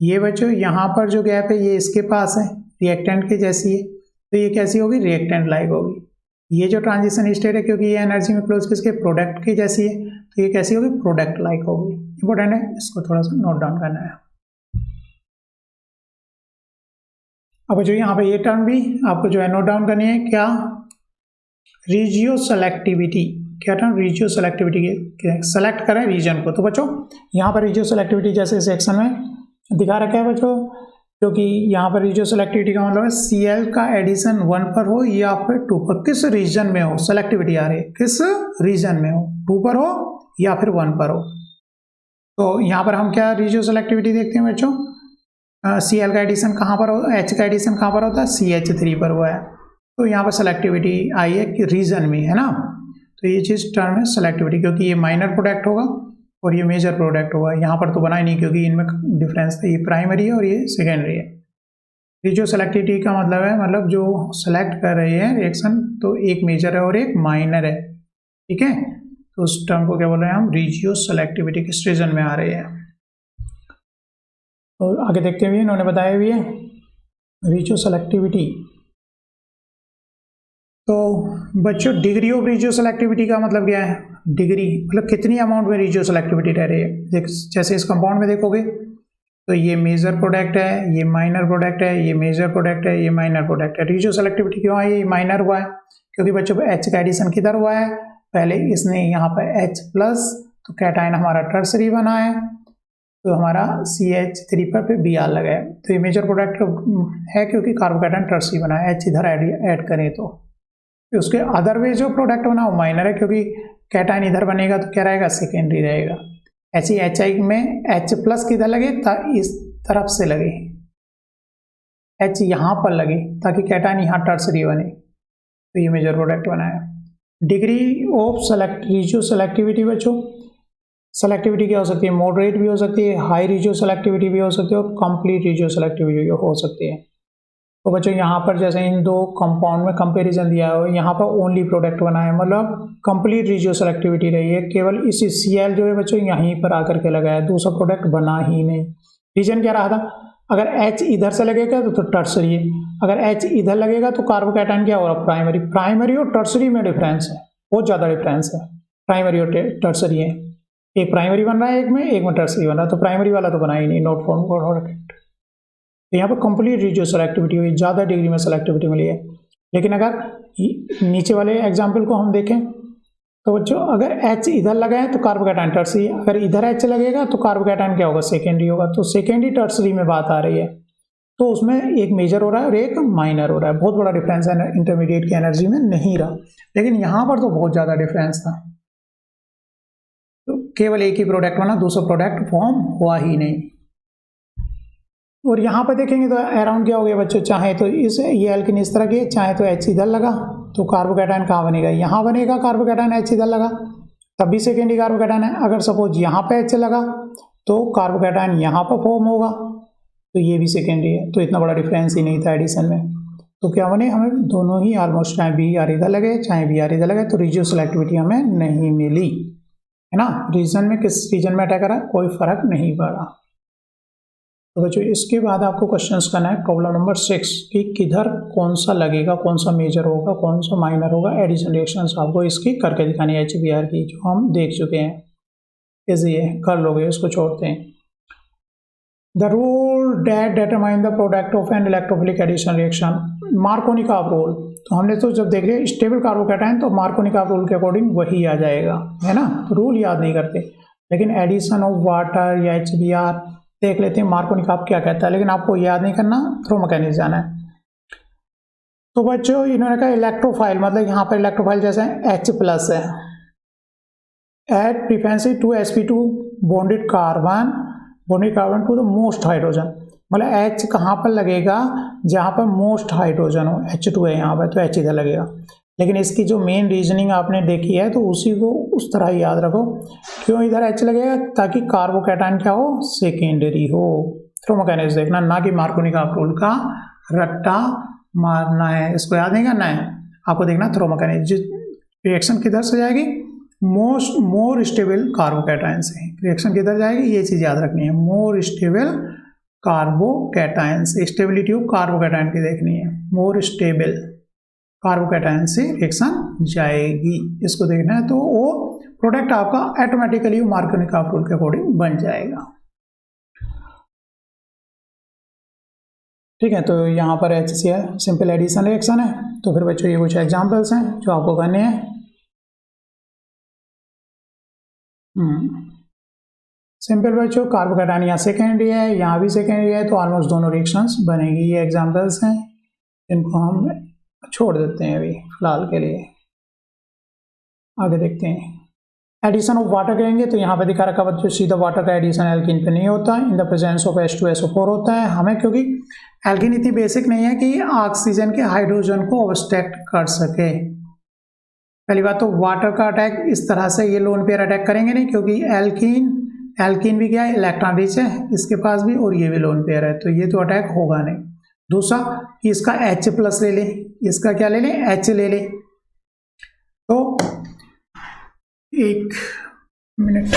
ये बच्चों यहाँ पर जो गैप है ये इसके पास है, रिएक्टेंट के जैसी है, तो ये कैसी होगी, रिएक्टेंट लाइक होगी। ये जो ट्रांजिशन स्टेट है क्योंकि ये एनर्जी में क्लोज किसके, प्रोडक्ट की जैसी है, तो ये कैसी होगी, प्रोडक्ट लाइक होगी। इंपॉर्टेंट है, इसको थोड़ा सा नोट डाउन करना है। अब जो यहाँ पे ये टर्म भी आपको जो है नोट डाउन करनी है, क्या, रीजियो सेलेक्टिविटी, क्या टर्म, रीजियो सेलेक्टिविटी के सेलेक्ट करें रीजन को। तो बच्चों यहाँ पर रीजियो सेलेक्टिविटी जैसे सेक्शन में दिखा रखा है बच्चों, क्योंकि यहाँ पर रीजियो सेलेक्टिविटी का मतलब है Cl का एडिशन 1 पर हो या फिर 2 पर, किस रीजन में हो सेलेक्टिविटी आ रही है, किस रीजन में हो, 2 पर हो या फिर 1 पर हो। तो यहाँ पर हम क्या रीजियो सेलेक्टिविटी देखते हैं बच्चों, Cl का एडिशन कहाँ पर हो, H का एडिशन कहाँ पर होता है, CH3 पर हुआ है, तो यहाँ पर सेलेक्टिविटी आई है कि रीजन में है ना। तो ये चीज़ टर्म है सेलेक्टिविटी, क्योंकि ये माइनर प्रोडक्ट होगा और ये मेजर प्रोडक्ट होगा। यहाँ पर तो बना ही नहीं क्योंकि इनमें डिफरेंस था, ये प्राइमरी है और ये सेकेंडरी है। ये जो सेलेक्टिविटी का मतलब है, मतलब जो सेलेक्ट कर रहे हैं रिएक्शन, तो एक मेजर है और एक माइनर है, ठीक है। तो उस टर्म को क्या बोल रहे हैं हम, रीजियो सेलेक्टिविटी, किस रीजन में आ रही है। और आगे देखते हुए इन्होंने बताया भी है रीजियो सेलेक्टिविटी। तो बच्चों डिग्री ऑफ रीजियो सेलेक्टिविटी का मतलब क्या है, डिग्री मतलब कितनी अमाउंट में रीजियो सेलेक्टिविटी रह रही है। जैसे इस कंपाउंड में देखोगे तो ये मेजर प्रोडक्ट है, ये माइनर प्रोडक्ट है, ये मेजर प्रोडक्ट है, ये माइनर प्रोडक्ट है। रीजियो सेलेक्टिविटी क्यों आई, ये माइनर हुआ है क्योंकि बच्चों H का एडिशन किधर हुआ है, पहले इसने यहाँ पर H प्लस, तो कैटायन हमारा टर्सरी बना है, तो हमारा CH3 पर फिर Br लगा है, तो ये मेजर प्रोडक्ट है क्योंकि कार्बोकेटायन टर्सरी बना है, H इधर ऐड करें तो उसके अदर वे जो प्रोडक्ट बना वो माइनर है, क्योंकि कैटायन इधर बनेगा तो क्या रहेगा, सेकेंडरी रहेगा। ऐसे HI में H प्लस किधर लगे, इस तरफ से लगे, H यहाँ पर लगे ताकि कैटायन यहाँ टर्सरी बने, तो ये मेजर प्रोडक्ट बनाया। डिग्री ऑफ रीजियो सेलेक्टिविटी बच्चों, सेलेक्टिविटी क्या हो सकती है, मॉडरेट भी हो सकती है, हाई रीजियो सेलेक्टिविटी भी हो सकती है और कंप्लीट रीजियो सेलेक्टिविटी हो सकती है। तो बच्चों यहाँ पर जैसे इन दो कंपाउंड में कंपैरिजन दिया है, यहाँ पर ओनली प्रोडक्ट बना है, मतलब कंप्लीट रीजियो सेलेक्टिविटी रही है, केवल इसी Cl जो है बच्चों यहीं पर आकर के लगा है, दूसरा प्रोडक्ट बना ही नहीं। रीजन क्या रहा था, अगर H इधर से लगेगा तो टर्सरी है, अगर H इधर लगेगा तो कार्बोकैटायन क्या होगा, प्राइमरी। प्राइमरी और टर्सरी में डिफरेंस है, बहुत ज़्यादा डिफरेंस है, प्राइमरी और टर्सरी है, एक प्राइमरी बन रहा है एक में टर्सरी बन रहा है, तो प्राइमरी वाला तो बना ही नहीं, नॉट फॉर्म प्रोडक्ट। तो यहाँ पर कंप्लीट रीजियो सेलेक्टिविटी हुई, ज़्यादा डिग्री में सेलेक्टिविटी मिली है। लेकिन अगर नीचे वाले एग्जाम्पल को हम देखें तो बच्चों अगर H इधर लगा है तो कार्बोकैटायन टर्सरी, अगर इधर H लगेगा तो कार्बोकैटायन क्या होगा, सेकेंडरी होगा। तो सेकेंडरी टर्सरी में बात आ रही है, तो उसमें एक मेजर हो रहा है और एक माइनर हो रहा है, बहुत बड़ा डिफरेंस है, इंटरमीडिएट की एनर्जी में नहीं रहा। लेकिन यहाँ पर तो बहुत ज़्यादा डिफरेंस था, तो केवल एक ही प्रोडक्ट बना, दूसरा प्रोडक्ट फॉर्म हुआ ही नहीं। और यहाँ पर देखेंगे तो अराउंड क्या हो गया बच्चों, चाहे तो ये एल्किन इस तरह के, चाहे तो H इधर लगा तो कार्बोकैटायन कहाँ बनेगा, यहाँ बनेगा कार्बोकैटायन, H इधर लगा तब भी सेकेंडरी कार्बोकैटायन है। अगर सपोज यहाँ पे H लगा तो कार्बोकैटायन यहाँ पर फॉर्म होगा, तो ये भी सेकेंडरी है, तो इतना बड़ा डिफरेंस ही नहीं था एडिशन में। तो क्या बने, हमें दोनों ही ऑलमोस्ट, चाहे Br इधर लगे चाहे Br इधर लगे, तो रीजियो सेलेक्टिविटी हमें नहीं मिली, है ना। रीजन में किस रीजन में अटैक करा, कोई फर्क नहीं पड़ा। तो बच्चों इसके बाद आपको क्वेश्चंस करना है प्रॉब्लम नंबर 6 कि किधर कौन सा लगेगा, कौन सा मेजर होगा, कौन सा माइनर होगा। एडिशन रिएक्शंस आपको इसकी करके दिखानी है HBr की, जो हम देख चुके हैं। इजी है, कर लोगे, इसको छोड़ते हैं। The rule that determine the product of an electrophilic addition reaction, Markovnikov rule. तो हमने तो जब देख लिया स्टेबल कार्बोकैटायन तो मार्कोनिकॉफ रूल के अकॉर्डिंग वही आ जाएगा, है ना, तो रूल याद नहीं करते। लेकिन एडिशन ऑफ वाटर या HBr देख लेते हैं मार्कोनिकॉफ क्या कहता है, लेकिन आपको याद नहीं करना, थ्रो मैकेनिक्स जाना है। तो बच्चों इन्होंने कहा इलेक्ट्रोफाइल, मतलब यहाँ पर इलेक्ट्रोफाइल जैसे H+ है, at frequency 2sp2 bonded carbon to the most hydrogen, मतलब H कहाँ पर लगेगा, जहाँ पर मोस्ट हाइड्रोजन हो, H2 है यहाँ पर तो H इधर लगेगा। लेकिन इसकी जो मेन रीजनिंग आपने देखी है तो उसी को उस तरह ही याद रखो, क्यों इधर H लगेगा, ताकि कार्बोकैटायन क्या हो, सेकेंडरी हो। थ्रो मैकेनिक्स देखना, ना कि मार्कोनिकॉफ रूल का रट्टा मारना है, इसको याद नहीं करना है, आपको देखना थ्रो मैकेनिक्स। रिएक्शन किधर से जाएगी, मोर स्टेबल कार्बोकैटायन से रिएक्शन किधर जाएगी, ये चीज याद रखनी है, मोर स्टेबल कार्बोकैटायन से, स्टेबिलिटी ऑफ कार्बोकैटायन की देखनी है, मोर स्टेबल कार्बोकैटायन से रिएक्शन जाएगी, इसको देखना है। तो वो प्रोडक्ट आपका ऑटोमेटिकली मार्कोनिकॉफ रूल के अकॉर्डिंग बन जाएगा। ठीक है, तो यहाँ पर HCl सिंपल एडिशन रिएक्शन है। तो फिर बच्चों ये कुछ एग्जांपल्स हैं जो आपको करने हैं। सिंपल बच्चों, कार्बोकैटायन यहाँ सेकेंडरी है, यहाँ भी सेकेंडरी है, तो ऑलमोस्ट दोनों रिएक्शंस बनेगी। ये एग्जांपल्स हैं, इनको हम छोड़ देते हैं अभी फिलहाल के लिए, आगे देखते हैं। एडिशन ऑफ वाटर करेंगे तो यहाँ पे दिखा रखा बच्चों, सीधा वाटर का एडिशन एल्कीन पे नहीं होता, in the presence of H2SO4 होता है। हमें क्योंकि एल्कीन इतनी बेसिक नहीं है कि ऑक्सीजन के हाइड्रोजन को ऑब्स्ट्रैक्ट कर सके। पहली बात तो वाटर का अटैक इस तरह से ये लोन पेयर अटैक करेंगे नहीं, क्योंकि एल्कीन भी क्या है, इलेक्ट्रॉन रिच है इसके पास भी, और ये भी लोन पेयर है, तो ये तो अटैक होगा नहीं। दूसरा कि इसका H+ ले ले, इसका क्या ले ले, H ले ले, तो 1 मिनट,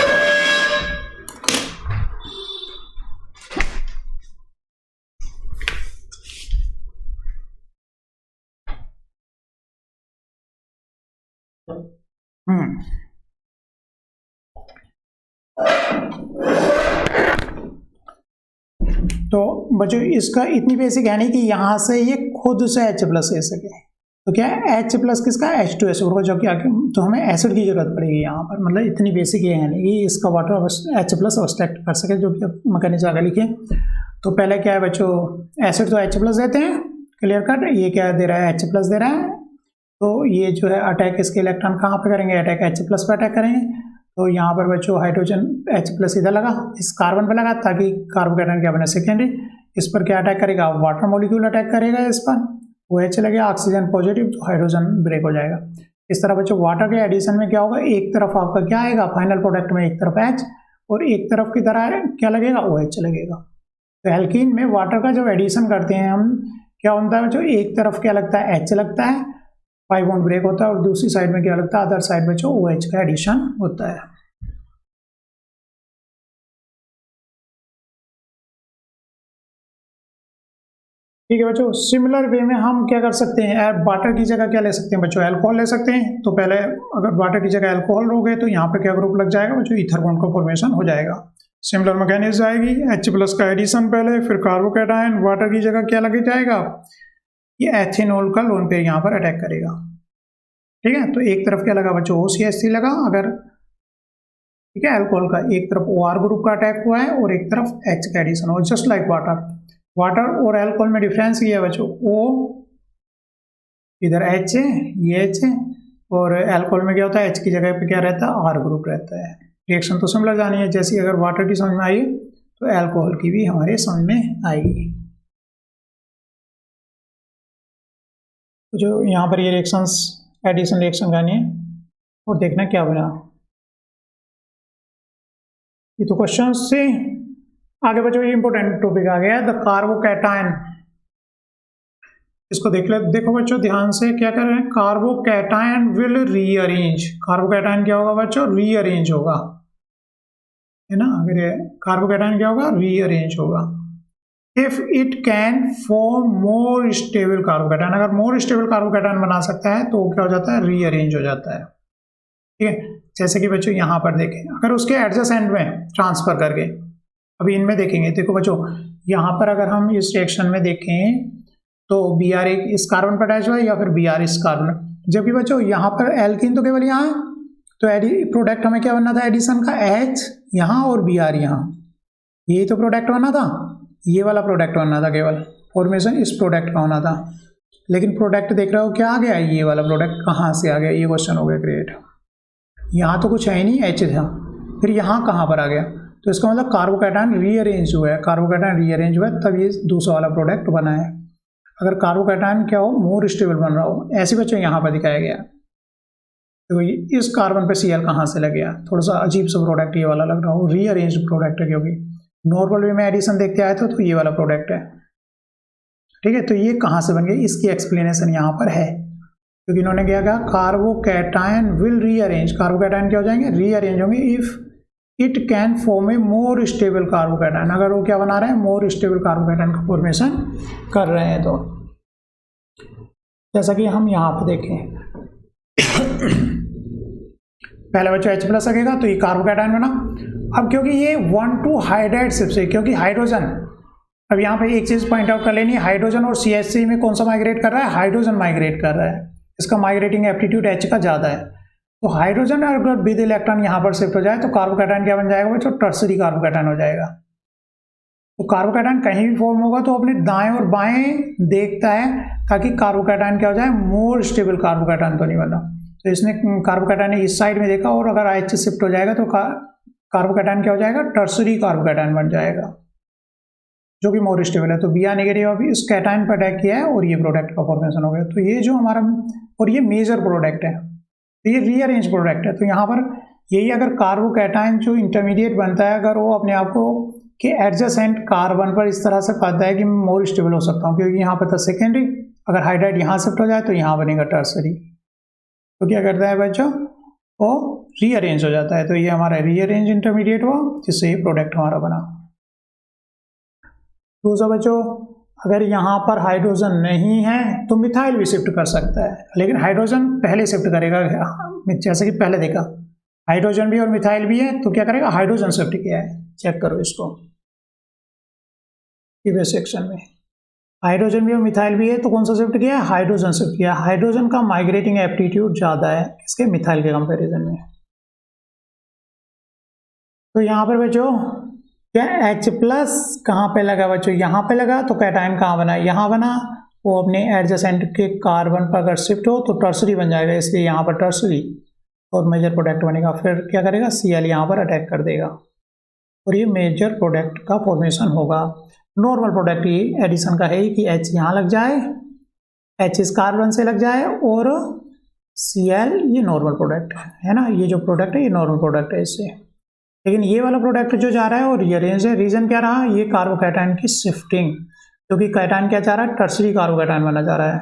तो बच्चों इसका इतनी बेसिक है नहीं कि यहां से ये खुद से H+ ले सके। तो क्या है H+ किसका, H2SO4 का, जो कि आगे तो हमें एसिड की जरूरत पड़ेगी यहाँ पर, मतलब इतनी बेसिक ये है नहीं कि इसका वाटर H+ ऑब्स्ट्रैक्ट कर सके, जो कि मैकेनिज्म आगे लिखे। तो पहले क्या है बच्चों, एसिड तो H+ देते हैं, क्लियर कट, ये क्या दे रहा है, H+ दे रहा है। तो ये जो है अटैक इसके इलेक्ट्रॉन कहाँ पे करेंगे, अटैक H+ पे अटैक करेंगे। तो यहाँ पर बच्चों हाइड्रोजन H+ इधर लगा, इस कार्बन पे लगा, ताकि कार्बोकैटायन क्या बने, सेकेंडरी। इस पर क्या अटैक करेगा, वाटर मॉलिक्यूल अटैक करेगा इस पर, वो OH लगेगा, ऑक्सीजन पॉजिटिव, तो हाइड्रोजन ब्रेक हो जाएगा। इस तरह बच्चों वाटर के एडिशन में क्या होगा, एक तरफ आपका क्या आएगा फाइनल प्रोडक्ट में, एक तरफ H और एक तरफ की तरह क्या लगेगा, OH लगेगा। तो एल्कीन में वाटर का जब एडिशन करते हैं हम, क्या होता है बच्चों, एक तरफ क्या लगता है, H लगता है, 5 बॉन्ड ब्रेक होता है, और दूसरी साइड में क्या लगता है, अदर साइड में जो OH का एडिशन होता है। ठीक है बच्चों, सिमिलर वे में हम क्या कर सकते हैं, वाटर की जगह क्या ले सकते हैं बच्चों, अल्कोहल ले सकते हैं। तो पहले अगर वाटर की जगह अल्कोहल लोगे तो यहाँ पे क्या ग्रुप लग जाएगा बच्चों, ईथर बॉन्ड का फॉर्मेशन हो जाएगा। सिमिलर मैकेनिज्म आएगी, H+ का एडिशन पहले, फिर कार्बोकैटायन, वाटर की जगह क्या लग जाएगा, ये एथेनॉल का लोन पेयर यहाँ पर अटैक करेगा। ठीक है, तो एक तरफ क्या लगा बच्चों, OCH3 लगा, अगर ठीक है अल्कोहल का, एक तरफ OR ग्रुप का अटैक हुआ है और एक तरफ H का एडिशन हो, जस्ट लाइक वाटर और अल्कोहल में डिफरेंस ये है बच्चों, O इधर H है, ये H है, और अल्कोहल में क्या होता है, H की जगह पे क्या रहता है, R ग्रुप रहता है। रिएक्शन तो सिमिलर जानी है, जैसी अगर वाटर की समझ में आई तो अल्कोहल की भी हमारे समझ में आएगी। तो जो यहाँ पर ये रिएक्शंस एडिशन रिएक्शन करनी है और देखना क्या बना। ये तो क्वेश्चन से आगे बच्चों ये इंपॉर्टेंट टॉपिक आ गया, द कार्बोकैटायन। इसको देख ले, देखो बच्चों ध्यान से, क्या कर रहे हैं, कार्बोकैटायन विल रीअरेंज, कार्बोकैटायन क्या होगा बच्चों, रीअरेंज होगा, है ना, अगर कार्बोकैटायन क्या होगा, रीअरेंज होगा। If it can form more stable carbocation, अगर मोर स्टेबल कार्बोकैटायन बना सकता है तो क्या हो जाता है, रीअरेंज हो जाता है। ठीक है, जैसे कि बच्चों यहाँ पर देखें, अगर उसके एडजेसेंट में ट्रांसफर करके अभी इनमें देखेंगे, देखो बच्चों यहाँ पर अगर हम इस रिएक्शन में देखें तो Br एक इस कार्बन पर अटैच हुआ है या फिर Br इस कार्बन, जबकि बच्चों यहाँ पर एल्कीन तो केवल यहाँ है, तो प्रोडक्ट हमें क्या बनना था एडिशन का, H यहाँ और Br यहाँ, यही तो प्रोडक्ट बनना था, ये वाला प्रोडक्ट बनना था, केवल फॉर्मेशन इस प्रोडक्ट का होना था। लेकिन प्रोडक्ट देख रहे हो क्या आ गया, ये वाला प्रोडक्ट कहाँ से आ गया, ये क्वेश्चन हो गया क्रिएट। यहाँ तो कुछ है ही नहीं, H था, फिर यहाँ कहाँ पर आ गया, तो इसका मतलब कार्बोकैटायन रीअरेंज हुआ है, कार्बोकैटायन रीअरेंज हुआ है तब ये दूसरा वाला प्रोडक्ट बना है। अगर कार्बोकैटायन क्या हो, मोर स्टेबल बन रहा हो, ऐसे बच्चों यहाँ पर दिखाया गया। तो इस कार्बन पे Cl कहाँ से लग गया, थोड़ा सा अजीब सा प्रोडक्ट ये वाला लग रहा हो, रीअरेंज प्रोडक्ट है, क्योंकि नॉर्मल वे में एडिशन देखते आए थे तो ये वाला प्रोडक्ट है, ठीक है। तो ये कहाँ से बन गया, इसकी एक्सप्लेनेशन यहाँ पर है, क्योंकि इन्होंने क्या कहा, कार्बोकैटायन विल रीअरेंज, कार्बोकैटायन क्या हो जाएंगे, रीअरेंज होंगे if it can form A more stable carbocation, अगर वो क्या बना रहे हैं, मोर स्टेबल कार्बोकैटायन का फॉर्मेशन कर रहे हैं। तो जैसा कि हम यहाँ पे देखें पहले बच्चों H प्लस लगेगा तो ये कार्बोकैटायन बना। अब क्योंकि ये 1,2 हाइड्राइड शिफ्ट से, क्योंकि हाइड्रोजन, अब यहाँ पे एक चीज पॉइंट आउट कर लेनी है, हाइड्रोजन और CH3 में कौन सा माइग्रेट कर रहा है, हाइड्रोजन माइग्रेट कर रहा है, इसका माइग्रेटिंग एप्टीट्यूड H का ज्यादा है। तो हाइड्रोजन अगर विद इलेक्ट्रॉन यहाँ पर शिफ्ट हो जाए तो कार्बोकैटायन क्या बन जाएगा बच्चों, टर्सरी कार्बोकैटायन हो जाएगा। तो कार्बोकैटायन कहीं भी फॉर्म होगा तो अपने दाएं और बाएं देखता है ताकि कार्बोकैटायन क्या हो जाए, मोर स्टेबल कार्बोकैटायन तो नहीं बना। तो इसने कार्बोकैटायन ने इस साइड में देखा और अगर H शिफ्ट हो जाएगा तो कार्बोकैटायन क्या हो जाएगा, टर्सरी कार्बोकैटायन बन जाएगा, जो कि मोर स्टेबल है। तो Br नेगेटिव अभी इस कैटायन पर अटैक किया है और ये प्रोडक्ट का फॉर्मेशन हो गया। तो ये जो हमारा, और ये मेजर प्रोडक्ट है, तो ये रीअरेंज प्रोडक्ट है। तो यहाँ पर यही अगर कार्बोकैटायन जो इंटरमीडिएट बनता है, अगर वो अपने आप को कि एडजेसेंट कार्बन पर इस तरह से पाता है कि मैं मोर स्टेबल हो सकता हूँ, क्योंकि यहाँ पर था सेकेंडरी, अगर हाइड्राइड यहाँ शिफ्ट हो जाए तो यहाँ बनेगा टर्सरी, तो क्या करता है बच्चों, वो रीअरेंज हो जाता है। तो ये हमारा रीअरेंज इंटरमीडिएट हुआ, जिससे ये प्रोडक्ट हमारा बना। दूसरा बच्चों, अगर यहाँ पर हाइड्रोजन नहीं है तो मिथाइल भी शिफ्ट कर सकता है, लेकिन हाइड्रोजन पहले शिफ्ट करेगा, जैसे कि पहले देखा हाइड्रोजन भी और मिथाइल भी है, तो क्या करेगा, हाइड्रोजन शिफ्ट किया है, चेक करो इसको प्रीवियस सेक्शन में, हाइड्रोजन भी और मिथाइल भी है, तो कौन सा शिफ्ट किया है, हाइड्रोजन शिफ्ट किया। हाइड्रोजन का माइग्रेटिंग एप्टीट्यूड ज्यादा है इसके मिथाइल के कंपैरिजन में। तो यहाँ पर बच्चों क्या H प्लस कहाँ पे लगा बच्चों, यहाँ पे लगा, तो कैटायन कहाँ बना, यहाँ बना, वो अपने एडजेसेंट के कार्बन पर अगर शिफ्ट हो तो टर्सरी बन जाएगा, इसलिए यहाँ पर टर्सरी और मेजर प्रोडक्ट बनेगा। फिर क्या करेगा, Cl यहाँ पर अटैक कर देगा और ये मेजर प्रोडक्ट का फॉर्मेशन होगा। नॉर्मल प्रोडक्ट ये एडिशन का है कि H यहाँ लग जाए, H इस कार्बन से लग जाए और Cl ये नॉर्मल प्रोडक्ट है ना, ये जो प्रोडक्ट है ये नॉर्मल प्रोडक्ट है इससे। लेकिन ये वाला प्रोडक्ट जो जा रहा है वो रीअरेंज है। रीजन क्या रहा, ये कार्बोकैटायन की शिफ्टिंग, क्योंकि कैटायन क्या चाह रहा है, टर्सरी कार्बोकैटायन बना जा रहा है।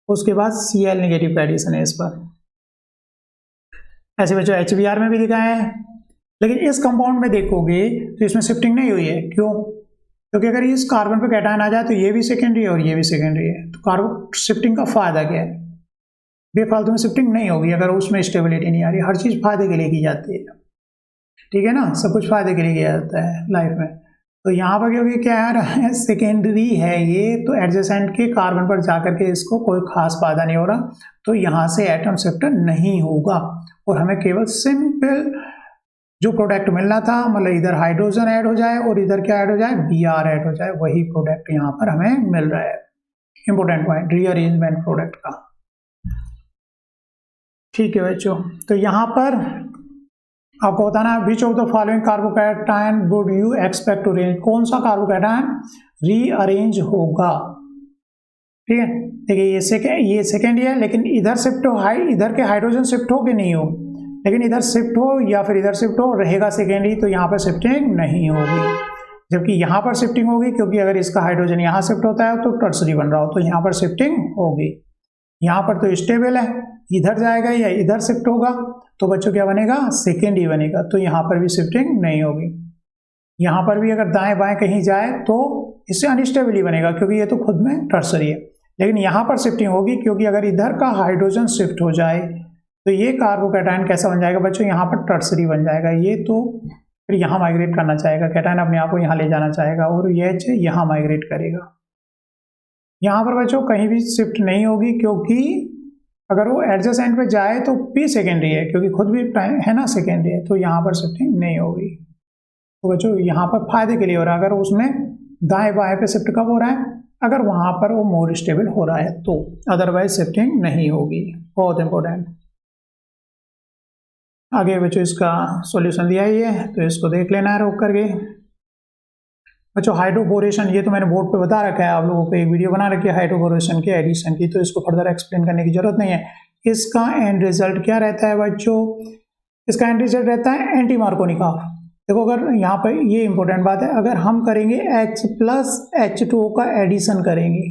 उसके बाद Cl नेगेटिव का एडिशन है इस पर। ऐसे बच्चों HBr में भी दिखाया है, लेकिन इस कंपाउंड में देखोगे तो इसमें शिफ्टिंग नहीं हुई है। क्यों, क्योंकि अगर इस कार्बन पे कैटायन आ जाए तो ये भी सेकेंडरी है और ये भी सेकेंडरी है, तो कार्बन शिफ्टिंग का फायदा क्या है, बेफालतू में शिफ्टिंग नहीं होगी अगर उसमें स्टेबिलिटी नहीं आ रही। हर चीज फायदे के लिए की जाती है, ठीक है ना, सब कुछ फायदे के लिए किया जाता है लाइफ में। तो यहाँ पर क्योंकि क्या आ रहा है, सेकेंडरी है ये, तो एडजेसेंट के कार्बन पर जाकर के इसको कोई खास फायदा नहीं हो रहा, तो यहाँ से एटम शिफ्ट नहीं होगा और हमें केवल सिंपल जो प्रोडक्ट मिलना था, मतलब इधर हाइड्रोजन ऐड हो जाए और इधर क्या ऐड हो जाए, Br ऐड हो जाए, वही प्रोडक्ट यहाँ पर हमें मिल रहा है। इंपोर्टेंट पॉइंट रीअरेंजमेंट प्रोडक्ट का, ठीक है बच्चों। तो यहाँ पर आपको बताना है which of the following carbocation would you expect to range, कौन सा कार्बोकैटायन रीअरेंज होगा, ठीक है। देखिए ये सेकेंड है, लेकिन इधर शिफ्ट हो, इधर के हाइड्रोजन शिफ्ट हो कि नहीं हो, लेकिन इधर शिफ्ट हो या फिर इधर शिफ्ट हो, रहेगा सेकेंडरी, तो यहाँ पर शिफ्टिंग नहीं होगी। जबकि यहाँ पर शिफ्टिंग होगी, क्योंकि अगर इसका हाइड्रोजन यहाँ शिफ्ट होता है तो टर्सरी बन रहा हो, तो यहाँ पर शिफ्टिंग होगी। यहाँ पर तो स्टेबल है, इधर जाएगा या इधर शिफ्ट होगा तो बच्चों क्या बनेगा, सेकेंडरी बनेगा, तो यहाँ पर भी शिफ्टिंग नहीं होगी। यहाँ पर भी अगर दाएं बाएं कहीं जाए तो इससे अनस्टेबली बनेगा, क्योंकि ये तो खुद में टर्सरी है। लेकिन यहाँ पर शिफ्टिंग होगी, क्योंकि अगर इधर का हाइड्रोजन शिफ्ट हो जाए तो ये कार्बोकैटायन कैसा बन जाएगा बच्चों, यहाँ पर टर्सरी बन जाएगा। ये तो फिर यहाँ माइग्रेट करना चाहेगा, कैटायन अपने आप को यहाँ ले जाना चाहेगा और ये H यहाँ माइग्रेट करेगा। यहाँ पर बच्चों कहीं भी शिफ्ट नहीं होगी, क्योंकि अगर वो एडजेसेंट पे जाए तो P सेकेंडरी है, क्योंकि खुद भी प्राइम है ना, सेकेंडरी है, तो यहाँ पर शिफ्टिंग नहीं होगी। तो बच्चों यहाँ पर फायदे के लिए हो रहा है, अगर उसमें दाएं बाएं पे शिफ्ट कब हो रहा है, अगर वहाँ पर वो मोर स्टेबल हो रहा है तो, अदरवाइज शिफ्टिंग नहीं होगी। बहुत इंपॉर्टेंट। आगे बच्चों इसका सॉल्यूशन दिया ही है, तो इसको देख लेना है रोक करके। बच्चों हाइड्रोबोरेशन, ये तो मैंने बोर्ड पे बता रखा है, आप लोगों को एक वीडियो बना रखी है हाइड्रोबोरेशन की, एडिशन की, तो इसको फर्दर एक्सप्लेन करने की जरूरत नहीं है। इसका एंड रिजल्ट क्या रहता है बच्चों, इसका एंड रिजल्ट रहता है एंटी मार्कोनिकॉफ। देखो अगर यहाँ पर ये इंपॉर्टेंट बात है, अगर हम करेंगे H प्लस H2O का एडिशन करेंगे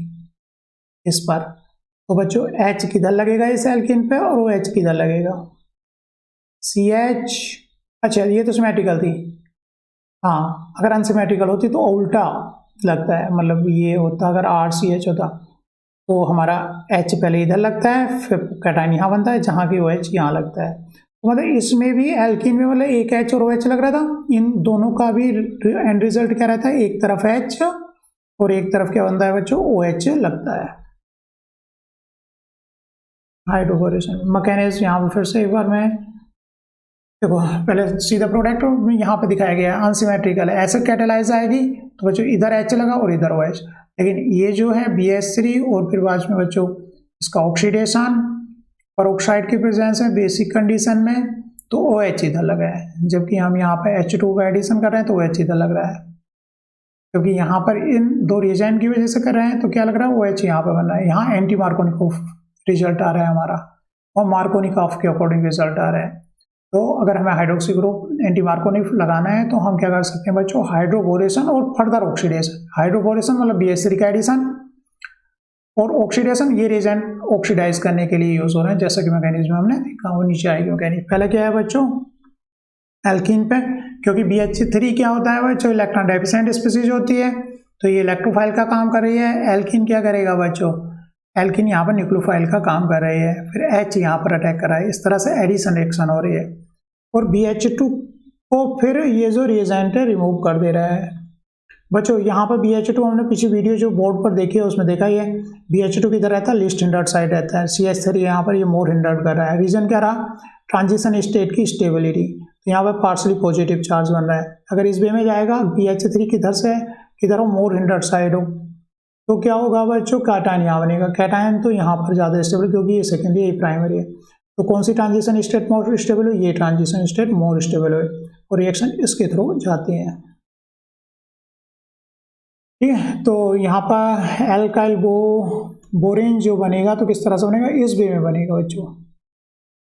इस पर, तो बच्चों H किधर लगेगा इस एल्किन पे और वो H किधर लगेगा, CH। अच्छा ये तो सिमेट्रिकल थी, हाँ अगर अनसिमेट्रिकल होती तो उल्टा लगता है, मतलब ये होता अगर RCH होता तो हमारा H पहले इधर लगता है, फिर कैटायन यहाँ बनता है, जहाँ की OH यहाँ लगता है। तो मतलब इसमें भी एल्कीन में मतलब एक H और OH लग रहा था, इन दोनों का भी एंड रिजल्ट क्या रहता है, एक तरफ H और एक तरफ क्या बनता है बच्चों, OH लगता है। हाइड्रोबोरेशन मैकेनिज्म यहाँ पर फिर से एक बार मैं देखो, पहले सीधा प्रोडक्ट में यहाँ पे दिखाया गया है अनसिमेट्रिकल है, एसिड कैटालाइज आएगी तो बच्चों इधर H लगा और इधर OH, लेकिन ये जो है BH3 और फिर बाद में बच्चों इसका ऑक्सीडेशन परऑक्साइड की प्रेजेंस में बेसिक कंडीशन में तो OH इधर लगा है, जबकि हम यहाँ पे H2 का एडिशन कर रहे हैं तो OH इधर लग रहा है, क्योंकि यहाँ पर इन दो रिएजेंट की वजह से कर रहे हैं तो क्या लग रहा है, OH यहाँ पर बन रहा है। यहाँ एंटी मार्कोनिकॉफ रिजल्ट आ रहा है हमारा, और मार्कोनिकॉफ के अकॉर्डिंग रिजल्ट आ रहा है। तो अगर हमें हाइड्रोक्सी ग्रुप एंटी मार्कोनिक लगाना है तो हम क्या कर सकते हैं बच्चों, हाइड्रोबोरेशन और फर्दर ऑक्सीडेशन। हाइड्रोबोरेशन मतलब BH3 का एडिशन, और ऑक्सीडेशन ये रिएजेंट ऑक्सीडाइज करने के लिए यूज हो रहे हैं, जैसा कि मैकेनिज्म हमने देखा, वो नीचे आएगी मैकेनिज्म। पहले क्या है बच्चों, एल्कीन पे, क्योंकि BH3 क्या होता है बच्चों, इलेक्ट्रॉन डेफिशिएंट स्पीसीज होती है, तो ये इलेक्ट्रोफाइल का काम कर रही है। एल्कीन क्या करेगा बच्चों, एल्कीन यहाँ पर न्यूक्लियोफाइल का काम कर रही है, फिर H यहाँ पर अटैक कर रहा है, इस तरह से एडिशन रिएक्शन हो रही है, और BH2 को फिर ये जो रिएजेंट है रिमूव कर दे रहा है। बच्चों यहाँ पर BH2 हमने पिछली वीडियो जो बोर्ड पर देखी है उसमें देखा ही है, BH2 किधर रहता है, लीस्ट हिंडर्ड साइड रहता है, CH3 यहाँ पर ये मोर हिंडर्ड कर रहा है। रीजन क्या रहा, ट्रांजिशन स्टेट की स्टेबिलिटी, तो यहाँ पर पार्शली पॉजिटिव चार्ज बन रहा है। अगर इस वे में जाएगा BH3 किधर से, किधर हो, मोर हिंडर्ड साइड हो, तो क्या होगा बच्चों, कैटायन यहाँ बनेगा। कैटायन तो यहाँ पर ज़्यादा स्टेबल, क्योंकि ये सेकेंडरी ये प्राइमरी है, तो कौन सी ट्रांजिशन स्टेट मोर स्टेबल हो, ये ट्रांजिशन स्टेट मोर स्टेबल हो, और रिएक्शन इसके थ्रू जाते हैं। ठीक है, तो यहाँ पर एल्काइल बोरेन जो बनेगा तो किस तरह से बनेगा, इस वे में बनेगा बच्चों,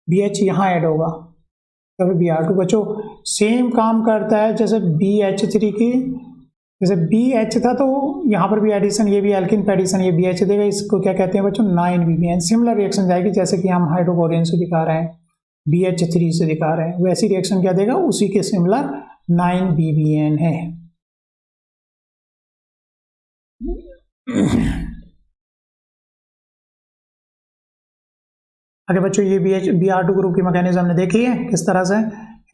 BH यहाँ ऐड होगा, तभी Br2 बच्चों सेम काम करता है जैसे BH3 की, जैसे BH था तो यहाँ पर भी एडिशन, ये भी एल्किन पे एडिशन, ये BH देगा, इसको क्या कहते हैं बच्चों, 9BBN। सिमिलर रिएक्शन जाएगी जैसे कि हम हाइड्रोबोरेन से दिखा रहे हैं, BH3 से दिखा रहे हैं, वैसी रिएक्शन क्या देगा, उसी के सिमिलर 9BBN है। आगे बच्चों ये Br2 ग्रुप की मैकेनिज्म हमने देखी है किस तरह से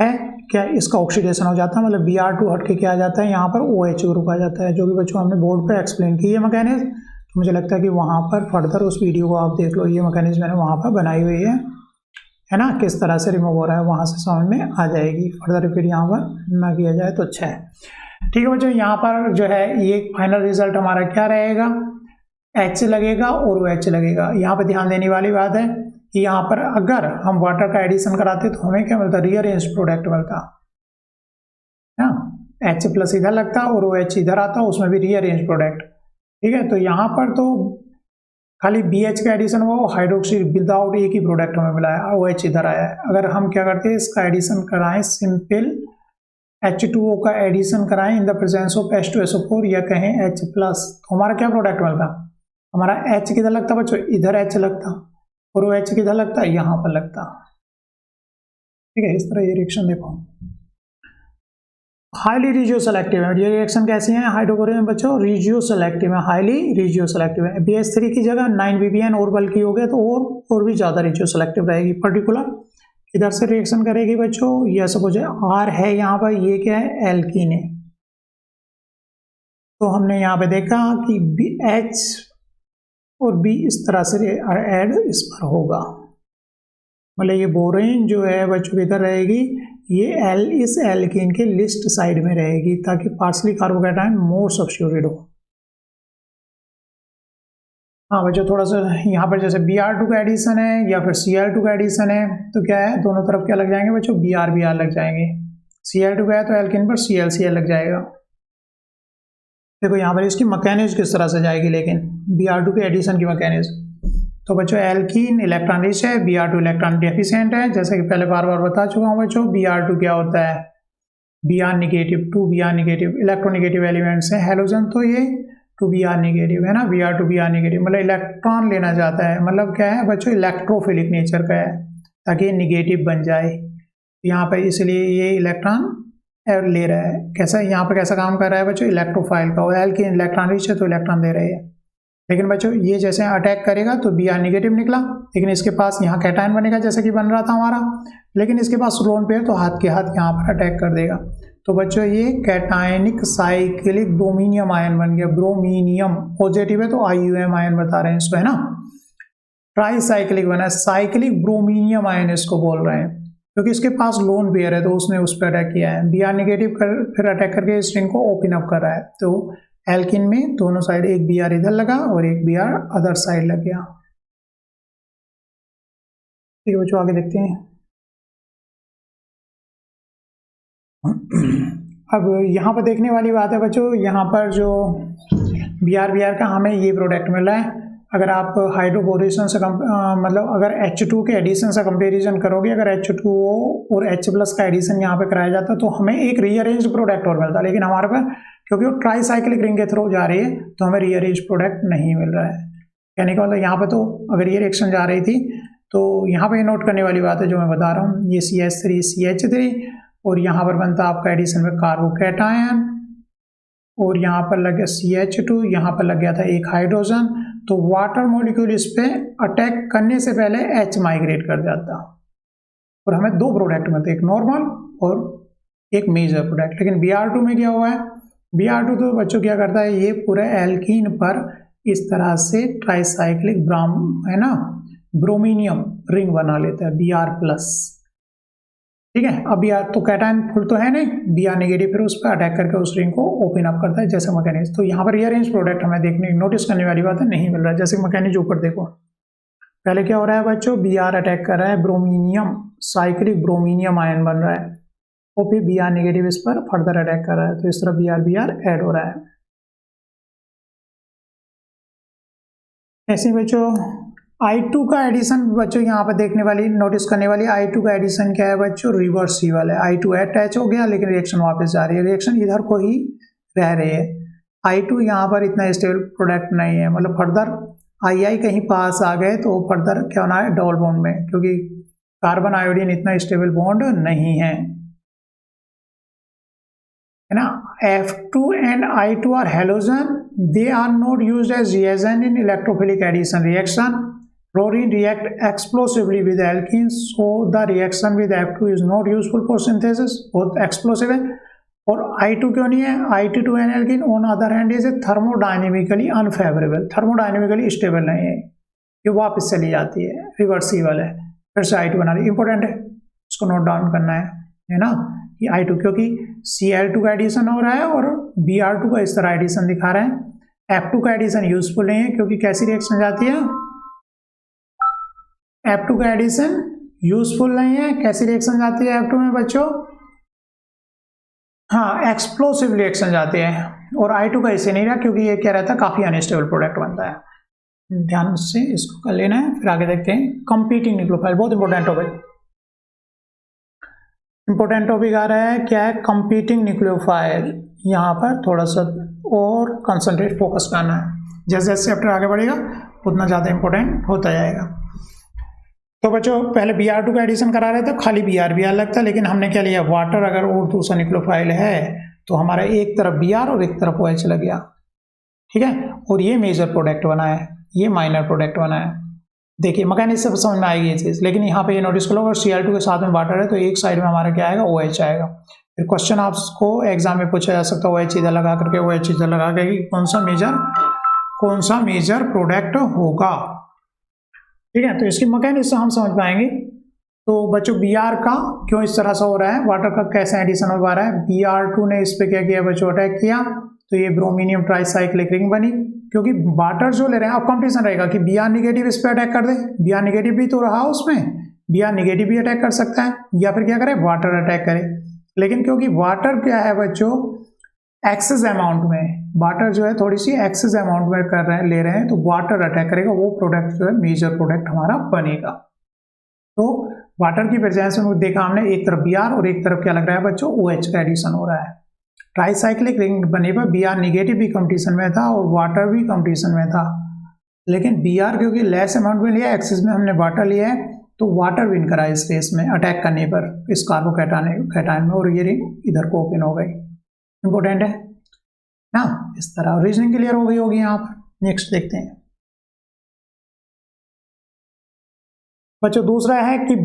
है, क्या इसका ऑक्सीडेशन हो जाता है, मतलब Br2 हट के क्या आ जाता है, यहाँ पर OH ग्रुप आ जाता है, जो कि बच्चों हमने बोर्ड पे एक्सप्लेन की है मैकेनिज्म। तो मुझे लगता है कि वहाँ पर फर्दर उस वीडियो को आप देख लो, ये मैकेनिज्म मैंने वहाँ पर बनाई हुई है ना, किस तरह से रिमूव हो रहा है, वहाँ से समझ में आ जाएगी। फर्दर रिपीट यहाँ पर ना किया जाए तो अच्छा है। ठीक है बच्चों, यहाँ पर जो है ये फाइनल रिजल्ट हमारा क्या रहेगा, H लगेगा और OH लगेगा। यहाँ पर ध्यान देने वाली बात है कि यहाँ पर अगर हम वाटर का एडिशन कराते तो हमें क्या मिलता, रीअरेंज प्रोडक्ट मिलता है, H प्लस इधर लगता और OH इधर आता, उसमें भी रीअरेंज प्रोडक्ट। ठीक है, तो यहाँ पर तो खाली BH का एडिशन हुआ, हाइड्रोक्सी विदाउट एक ही प्रोडक्ट हमें मिला है, OH इधर आया है। अगर हम क्या करते हैं, इसका एडिशन कराएं, सिंपल H2O का एडिशन कराएं in the presence of H2SO4 या कहें H प्लस, तो हमारा क्या प्रोडक्ट मिलता, हमारा H किधर लगता बच्चों, इधर H लगता, और OH किधर लगता है, यहाँ पर लगता। ठीक है, इस तरह ये रिएक्शन देखो, हाईली रिजियो सेलेक्टिव है। ये रिएक्शन कैसी है हाइड्रोबोरेन में बच्चों, रिजियो सेलेक्टिव है, हाईली रिजियो सेलेक्टिव है। BH3 की जगह 9BBN और बल्कि हो गया तो और भी ज़्यादा रिजियो सेलेक्टिव रहेगी। पर्टिकुलर किधर से रिएक्शन करेगी बच्चों, यह सपोज R है यहाँ पर, ये क्या है, एल्कीन है। तो हमने यहाँ पे देखा कि H और B इस तरह से ऐड इस पर होगा, मतलब ये बोरेन जो है बच्चों किधर रहेगी, ये इस एल्कीन के लिस्ट साइड में रहेगी, ताकि पार्शली कार्बोकैटायन मोर सब्स्टिट्यूटेड हो। हाँ बच्चों, थोड़ा सा यहाँ पर जैसे Br2 का एडिशन है या फिर Cl2 का एडिशन है, तो क्या है, दोनों तरफ क्या लग जाएंगे बच्चों, Br लग जाएंगे। Cl2 का है तो एल्कीन पर Cl लग जाएगा। देखो यहाँ पर इसकी मैकेनिज्म किस तरह से जाएगी, लेकिन Br2 के एडिशन की मैकेनिज्म। तो बच्चों एल्कीन इलेक्ट्रॉन रिच है, Br2 इलेक्ट्रॉन डेफिशिएंट है। जैसे कि पहले बार बार बता चुका हूँ बच्चों, Br2 क्या होता है, Br negative, 2Br negative electronegative elements हैं। हैलोजन तो ये 2Br नेगेटिव है ना, Br2Br नेगेटिव, मतलब इलेक्ट्रॉन लेना चाहता है, मतलब क्या है बच्चों, इलेक्ट्रोफिलिक नेचर का है, ताकि ये निगेटिव बन जाए यहाँ पर, इसलिए ये इलेक्ट्रॉन ले रहा है। कैसा यहाँ पर कैसा काम कर रहा है बच्चों, इलेक्ट्रोफाइल का, और एल्कीन इलेक्ट्रॉन रिच है तो इलेक्ट्रॉन दे रही है। लेकिन बच्चों ये जैसे अटैक करेगा तो Br नेगेटिव निकला, लेकिन इसके पास यहाँ कैटायन बनेगा जैसे कि बन रहा था हमारा, लेकिन इसके पास लोन पेयर तो हाथ के हाथ यहाँ पर अटैक कर देगा। तो बच्चों ये कैटायनिक साइक्लिक ब्रोमीनियम आयन बन गया। ब्रोमीनियम पॉजिटिव है तो IUM आयन बता रहे हैं इसको, है ना। ट्राई साइक्लिक बना, साइक्लिक ब्रोमीनियम आयन इसको बोल रहे हैं, क्योंकि इसके पास लोन पेयर है तो उसने उस पर अटैक किया है। Br नेगेटिव फिर अटैक करके इस रिंग को ओपन अप कर रहा है। तो एल्किन में दोनों साइड एक Br इधर लगा और एक Br अदर साइड लग गया। ठीक है बच्चों, आगे देखते हैं। अब यहाँ पर देखने वाली बात है बच्चों, यहाँ पर जो Br का हमें ये प्रोडक्ट मिल रहा है। अगर आप हाइड्रोबोरेशन से मतलब अगर H2 के एडिशन से कंपैरिजन करोगे, अगर H2O और H+ का एडिशन यहाँ पे कराया जाता तो हमें एक रीअरेंज प्रोडक्ट और मिलता, लेकिन हमारे पास क्योंकि वो ट्राई साइक्लिक रिंग के थ्रू जा रही है तो हमें रीअरेंज प्रोडक्ट नहीं मिल रहा है। कहने का मतलब यहाँ पे तो अगर ये रिएक्शन जा रही थी तो यहाँ पे नोट करने वाली बात है जो मैं बता रहा हूँ, ये CH3 CH3 और यहाँ पर बनता आपका एडिशन में कार्बोकैटायन, और यहाँ पर लग गया CH2, यहाँ पर लग गया था एक हाइड्रोजन। तो वाटर मॉलिक्यूल इस पे अटैक करने से पहले H माइग्रेट कर जाता और हमें दो प्रोडक्ट मिलते, एक नॉर्मल और एक मेजर प्रोडक्ट। लेकिन Br2 में क्या हुआ है, Br2 तो बच्चों क्या करता है, ये पूरे एल्कीन पर इस तरह से ट्राइसाइक्लिक है ना ब्रोमीनियम रिंग बना लेता है Br+। ठीक है, अब Br तो कैटायन फुल तो है नहीं, Br नेगेटिव फिर उस पर अटैक करके उस रिंग को ओपन अप करता है जैसे मैकेनिज्म। तो यहाँ पर रीअरेंज प्रोडक्ट हमें देखने नोटिस करने वाली बात है, नहीं मिल रहा है। जैसे मैकेनिज्म ऊपर देखो, पहले क्या हो रहा है बच्चों, Br अटैक कर रहा है ब्रोमीनियम, साइक्लिक ब्रोमीनियम आयन बन रहा है, और फिर Br नेगेटिव इस पर फर्दर अटैक कर रहा है, तो इस तरह Br ऐड हो रहा है। ऐसे बच्चों I2 का एडिशन बच्चों यहाँ पर देखने वाली नोटिस करने वाली, I2 का एडिशन क्या है बच्चों, रिवर्सिबल है। I2 अटैच हो गया लेकिन रिएक्शन वापस जा रही है, रिएक्शन इधर को ही रह रही है। I2 यहाँ पर इतना स्टेबल प्रोडक्ट नहीं है, मतलब फर्दर I कहीं पास आ गए तो फर्दर क्या होना है, डबल बॉन्ड में, क्योंकि कार्बन आयोडीन इतना स्टेबल बॉन्ड नहीं है ना। F2 and I2 are halogen, they are not used as reagent in electrophilic addition reaction. Fluorine react explosively with alkenes, so the reaction with F2 is not useful for synthesis, बहुत explosive है। और I2 क्यों नहीं है, I2 and alkene on other hand is thermodynamically unfavorable, thermodynamically stable नहीं है, ये वापस चली जाती है, रिवर्सिबल है। फिर से I2 बना ली, इंपॉर्टेंट है, इसको नोट डाउन करना है ना। ये I2 क्योंकि Cl2 का एडिशन हो रहा है और Br2 का इस तरह एडिशन दिखा रहे हैं। F2 का एडिशन यूजफुल नहीं है क्योंकि कैसी रिएक्शन जाती है, F2 का एडिशन यूजफुल नहीं है, कैसी रिएक्शन जाती है F2 में बच्चों, हाँ एक्सप्लोसिव रिएक्शन जाती है। और I2 का इसे नहीं रहा क्योंकि ये क्या रहता है, काफी अनस्टेबल प्रोडक्ट बनता है। ध्यान से इसको कर लेना है, फिर आगे देखते हैं। कंपीटिंग न्यूक्लियोफाइल बहुत इंपॉर्टेंट टॉपिक, इंपॉर्टेंट टॉपिक आ रहा है, क्या है, कंपीटिंग न्यूक्लियोफाइल। यहाँ पर थोड़ा सा और कंसंट्रेट फोकस करना है, जैसे जैसे चैप्टर आगे बढ़ेगा उतना ज़्यादा इंपॉर्टेंट होता जाएगा। तो बच्चों पहले Br2 का एडिशन करा रहे थे, खाली Br लगता, लेकिन हमने क्या लिया, वाटर अगर और दूसरा न्यूक्लियोफाइल है तो हमारा एक तरफ Br और एक तरफ OH लग गया। ठीक है, और ये मेजर प्रोडक्ट बना है, ये माइनर प्रोडक्ट बना है। देखिए मैकेनिज्म से समझ में आएगी ये चीज़, लेकिन यहाँ पे ये नोटिस करो, अगर Cl2 के साथ में वाटर है तो एक साइड में हमारा क्या आएगा, OH आएगा। फिर क्वेश्चन आपको एग्जाम में पूछा जा सकता है OH इधर लगा करके, OH इधर लगा करके, कौन सा मेजर प्रोडक्ट होगा। ठीक है, तो इसकी मैकेनिज्म हम समझ पाएंगे। तो बच्चों Br का क्यों इस तरह से हो रहा है, वाटर का कैसे एडिशन हो पा रहा है। Br2 ने इस पे क्या किया बच्चों, अटैक किया, तो ये ब्रोमीनियम ट्राइसाइक्लिक रिंग बनी, क्योंकि वाटर जो ले रहे हैं, अब कंपटीशन रहेगा कि Br निगेटिव इस पे अटैक कर दे, Br निगेटिव भी तो रहा उसमें, Br निगेटिव भी अटैक कर सकता है, या फिर क्या करे, वाटर अटैक करे। लेकिन क्योंकि वाटर क्या है बच्चों, एक्सेस अमाउंट में, वाटर जो है थोड़ी सी एक्सेस अमाउंट में कर रहे हैं, ले रहे हैं, तो वाटर अटैक करेगा, वो प्रोडक्ट जो है मेजर प्रोडक्ट हमारा बनेगा। तो वाटर की प्रेजेंस में देखा हमने, एक तरफ Br और एक तरफ क्या लग रहा है बच्चों, OH का एडिशन हो रहा है। ट्राइसाइक्लिक रिंग बने पर Br निगेटिव भी कंपटीशन में था और वाटर भी कंपटीशन में था, लेकिन Br क्योंकि लेस अमाउंट में लिया, एक्सेस में हमने वाटर लिया है, तो वाटर विन करा इस केस में अटैक करने पर इस कार्बोकैटायन में, और ये रिंग इधर को ओपन हो गई। इंपॉर्टेंट है ना, इस तरह रीजनिंग क्लियर हो गई होगी यहाँ पर। नेक्स्ट देखते हैं बच्चों, दूसरा है कि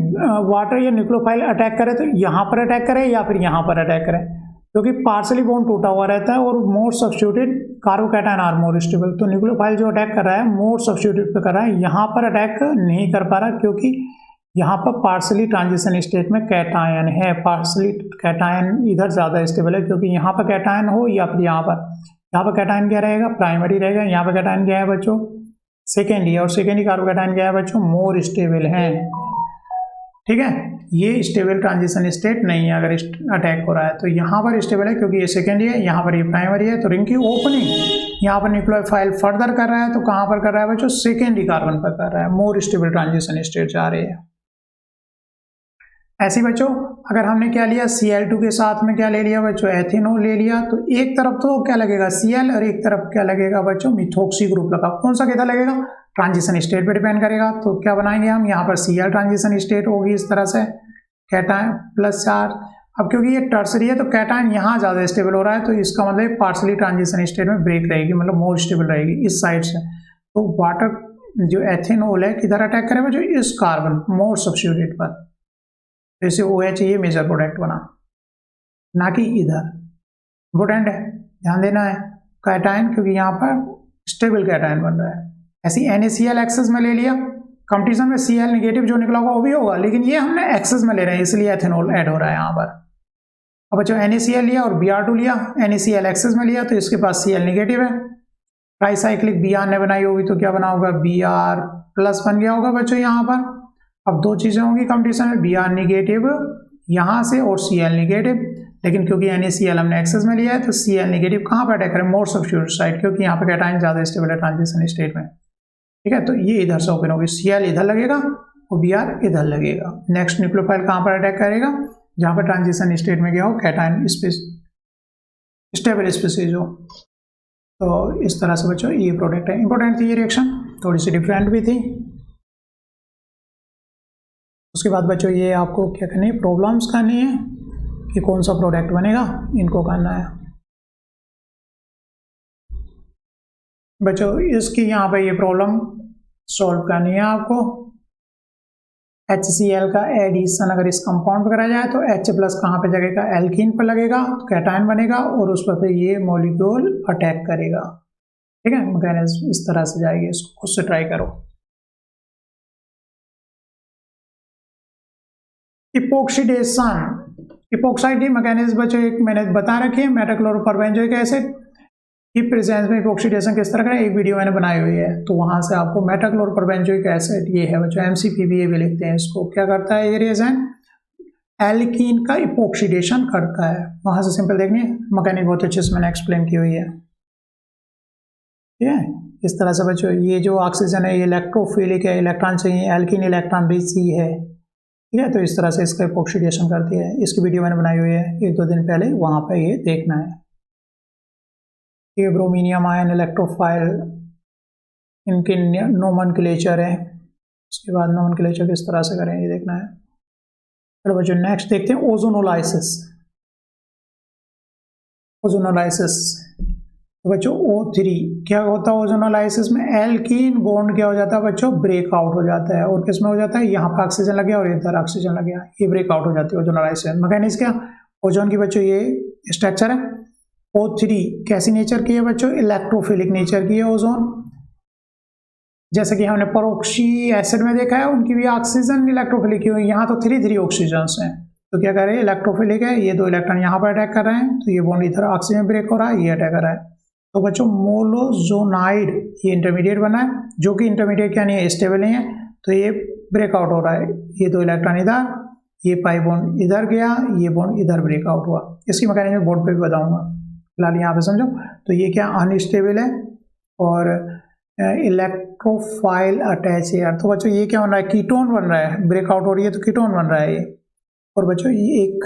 वाटर या न्यूक्लियोफाइल अटैक करे तो यहाँ पर अटैक करे या फिर यहाँ पर अटैक करे, क्योंकि पार्सली बॉन्ड टूटा हुआ रहता है और more substituted carbocation are more stable. तो न्यूक्लियोफाइल जो अटैक कर रहा है मोर सब्स्टिट्यूट पे कर रहा है, यहाँ पर अटैक नहीं कर पा रहा, क्योंकि यहाँ पर पार्सली ट्रांजिशन स्टेट में कैटायन है, पार्सली कैटायन इधर ज़्यादा स्टेबल है, क्योंकि यहाँ पर कैटायन हो या फिर यहाँ पर कैटायन क्या रहेगा, प्राइमरी रहेगा, यहाँ पर कैटायन क्या है बच्चों, सेकेंडरी, और सेकेंडरी कार्बोकैटायन क्या है बच्चों, मोर स्टेबल है। ठीक है, ये स्टेबल ट्रांजिशन स्टेट नहीं है अगर अटैक हो रहा है, तो यहाँ पर स्टेबल है क्योंकि ये सेकेंडरी है, यहाँ पर ये प्राइमरी है, तो रिंग की ओपनिंग यहाँ पर न्यूक्लियोफाइल फर्दर कर रहा है, तो कहाँ पर कर रहा है बच्चों, सेकेंडरी कार्बन पर कर रहा है, मोर स्टेबल ट्रांजिशन स्टेट जा रही है। ऐसे बच्चों अगर हमने क्या लिया, Cl2 के साथ में क्या ले लिया बच्चों, एथेनॉल ले लिया, तो एक तरफ तो क्या लगेगा Cl और एक तरफ क्या लगेगा बच्चों, मिथोक्सी ग्रुप लगा, कौन सा किधर लगेगा, ट्रांजिशन स्टेट पे डिपेंड करेगा। तो क्या बनाएंगे हम, यहाँ पर Cl ट्रांजिशन स्टेट होगी इस तरह से, कैटायन प्लस चार्ज। अब क्योंकि ये टर्सरी है तो कैटायन यहाँ ज्यादा स्टेबल हो रहा है, तो इसका मतलब पार्सली ट्रांजिशन स्टेट में ब्रेक रहेगी, मतलब मोर स्टेबल रहेगी इस साइड से। तो वाटर जो एथेनॉल है किधर अटैक करेगा जो, इस कार्बन मोर सब्स्टिट्यूट पर, जैसे OH ये मेजर प्रोडक्ट बना, ना कि इधर। इंपोर्टेंट है, ध्यान देना है, कैटायन क्योंकि यहाँ पर स्टेबल कैटायन बन रहा है। ऐसी NaCl एक्सेस में ले लिया, कंपटीशन में Cl निगेटिव जो निकला होगा वो भी होगा, लेकिन ये हमने एक्सेस में ले रहे हैं इसलिए एथेनॉल ऐड हो रहा है यहाँ पर। अब बच्चों NaCl लिया और Br2 लिया, NaCl एक्सेस में लिया तो इसके पास Cl निगेटिव है, ट्राइसाइक्लिक Br ने बनाई होगी तो क्या बना होगा, Br प्लस बन गया होगा बच्चों यहाँ पर। अब दो चीजें होंगी कंपटीशन में, Br निगेटिव यहाँ से और Cl निगेटिव, लेकिन क्योंकि NaCl हमने एक्सेस में लिया है तो Cl निगेटिव कहाँ पर अटैक करें, मोर सब्स्टिट्यूट साइड, क्योंकि यहाँ पर कैटायन ज्यादा स्टेबल है ट्रांजिशन स्टेट में। ठीक है, तो ये इधर से ओपन होगी, Cl इधर लगेगा और Br इधर लगेगा। नेक्स्ट न्यूक्लियोफाइल कहाँ पर अटैक करेगा, जहाँ पर ट्रांजिशन स्टेट में गया हो, कैटायन स्टेबल स्पीसीज हो। तो इस तरह से बच्चों ये प्रोडक्ट है। इंपॉर्टेंट थी ये रिएक्शन, थोड़ी सी डिफरेंट भी थी। उसके बाद बच्चों ये आपको क्या करनी है, प्रॉब्लम्स करनी है कि कौन सा प्रोडक्ट बनेगा, इनको करना है बच्चों। इसकी यहाँ पे ये प्रॉब्लम सॉल्व करनी है आपको। HCl का एडिशन अगर इस कंपाउंड पर करा जाए तो H प्लस कहाँ पे लगेगा, एल्कीन पर लगेगा, कैटायन बनेगा और उस पर फिर ये मॉलिक्यूल अटैक करेगा। ठीक है, मैकेनिज्म इस तरह से जाएगी, इसको खुद से ट्राई करो। इपोक्साइड की मैकेनिज्म बच्चों एक मैंने बता रखी है, मेटाक्लोरोपरबेंजोइक एसिड की प्रेजेंस में इपोक्सीडेशन किस तरह का, एक वीडियो मैंने बनाई हुई है, तो वहां से आपको मेटाक्लोरोपरबेंजोइक एसिड ये है बच्चों, MCPBA भी लिखते हैं इसको। क्या करता है ये रिएजेंट, एल्कीन का इपोक्सीडेशन करता है। वहां से सिंपल देखनी है, मैकेनिक बहुत अच्छे से मैंने एक्सप्लेन की हुई है। ठीक है, इस तरह से बच्चों ये जो ऑक्सीजन है ये इलेक्ट्रोफिलिक है, इलेक्ट्रॉन चाहिए, एल्कीन इलेक्ट्रॉन रिच है। ठीक है, तो इस तरह से इसका इपोक्सीडेशन करती है। इसकी वीडियो मैंने बनाई हुई है 1-2 दिन पहले, वहां पर ये देखना है। ये ब्रोमीनियम आयन इलेक्ट्रोफाइल, इनके नोमेनक्लेचर है। उसके बाद नोमेनक्लेचर किस तरह से करें ये देखना है। चलो बच्चों नेक्स्ट देखते हैं, ओजोनोलाइसिस। तो बच्चों O3 क्या होता है ओजोनोलाइसिस में, एल्कीन बॉन्ड क्या हो जाता है बच्चों, ब्रेकआउट हो जाता है। और किसमें हो जाता है, यहाँ पर ऑक्सीजन लग गया और इधर ऑक्सीजन लग गया, ये ब्रेकआउट हो जाती है ओजोनोलाइसिस। मैकेनिज्म क्या, ओजोन की बच्चों ये स्ट्रक्चर है। O3 कैसी नेचर की है बच्चों, इलेक्ट्रोफिलिक नेचर की है ओजोन। जैसे कि हमने परोक्सी एसिड में देखा है, उनकी भी ऑक्सीजन इलेक्ट्रोफिलिक हुई, यहाँ तो 3 ऑक्सीजन हैं, तो क्या कर रहे हैं, इलेक्ट्रोफिलिक है, ये 2 इलेक्ट्रॉन यहाँ पर अटैक कर रहे हैं, तो ये बॉन्ड इधर ऑक्सीजन ब्रेक हो रहा है, ये अटैक कर रहा है। तो बच्चों मोलोजोनाइड ये इंटरमीडिएट बना है, जो कि इंटरमीडिएट क्या नहीं है, स्टेबल नहीं है, तो ये ब्रेकआउट हो रहा है, ये 2 इलेक्ट्रॉन इधर, ये पाई बॉन्ड इधर गया, ये बॉन्ड इधर ब्रेकआउट हुआ। इसकी मैकेनिज्म बोर्ड पे भी बताऊंगा, फिलहाल यहाँ पे समझो। तो ये क्या अनस्टेबल है और इलेक्ट्रोफाइल अटैच एयर। तो बच्चों ये क्या बन रहा है, कीटोन बन रहा है, ब्रेकआउट हो रही है तो कीटोन बन रहा है ये। और बच्चों ये एक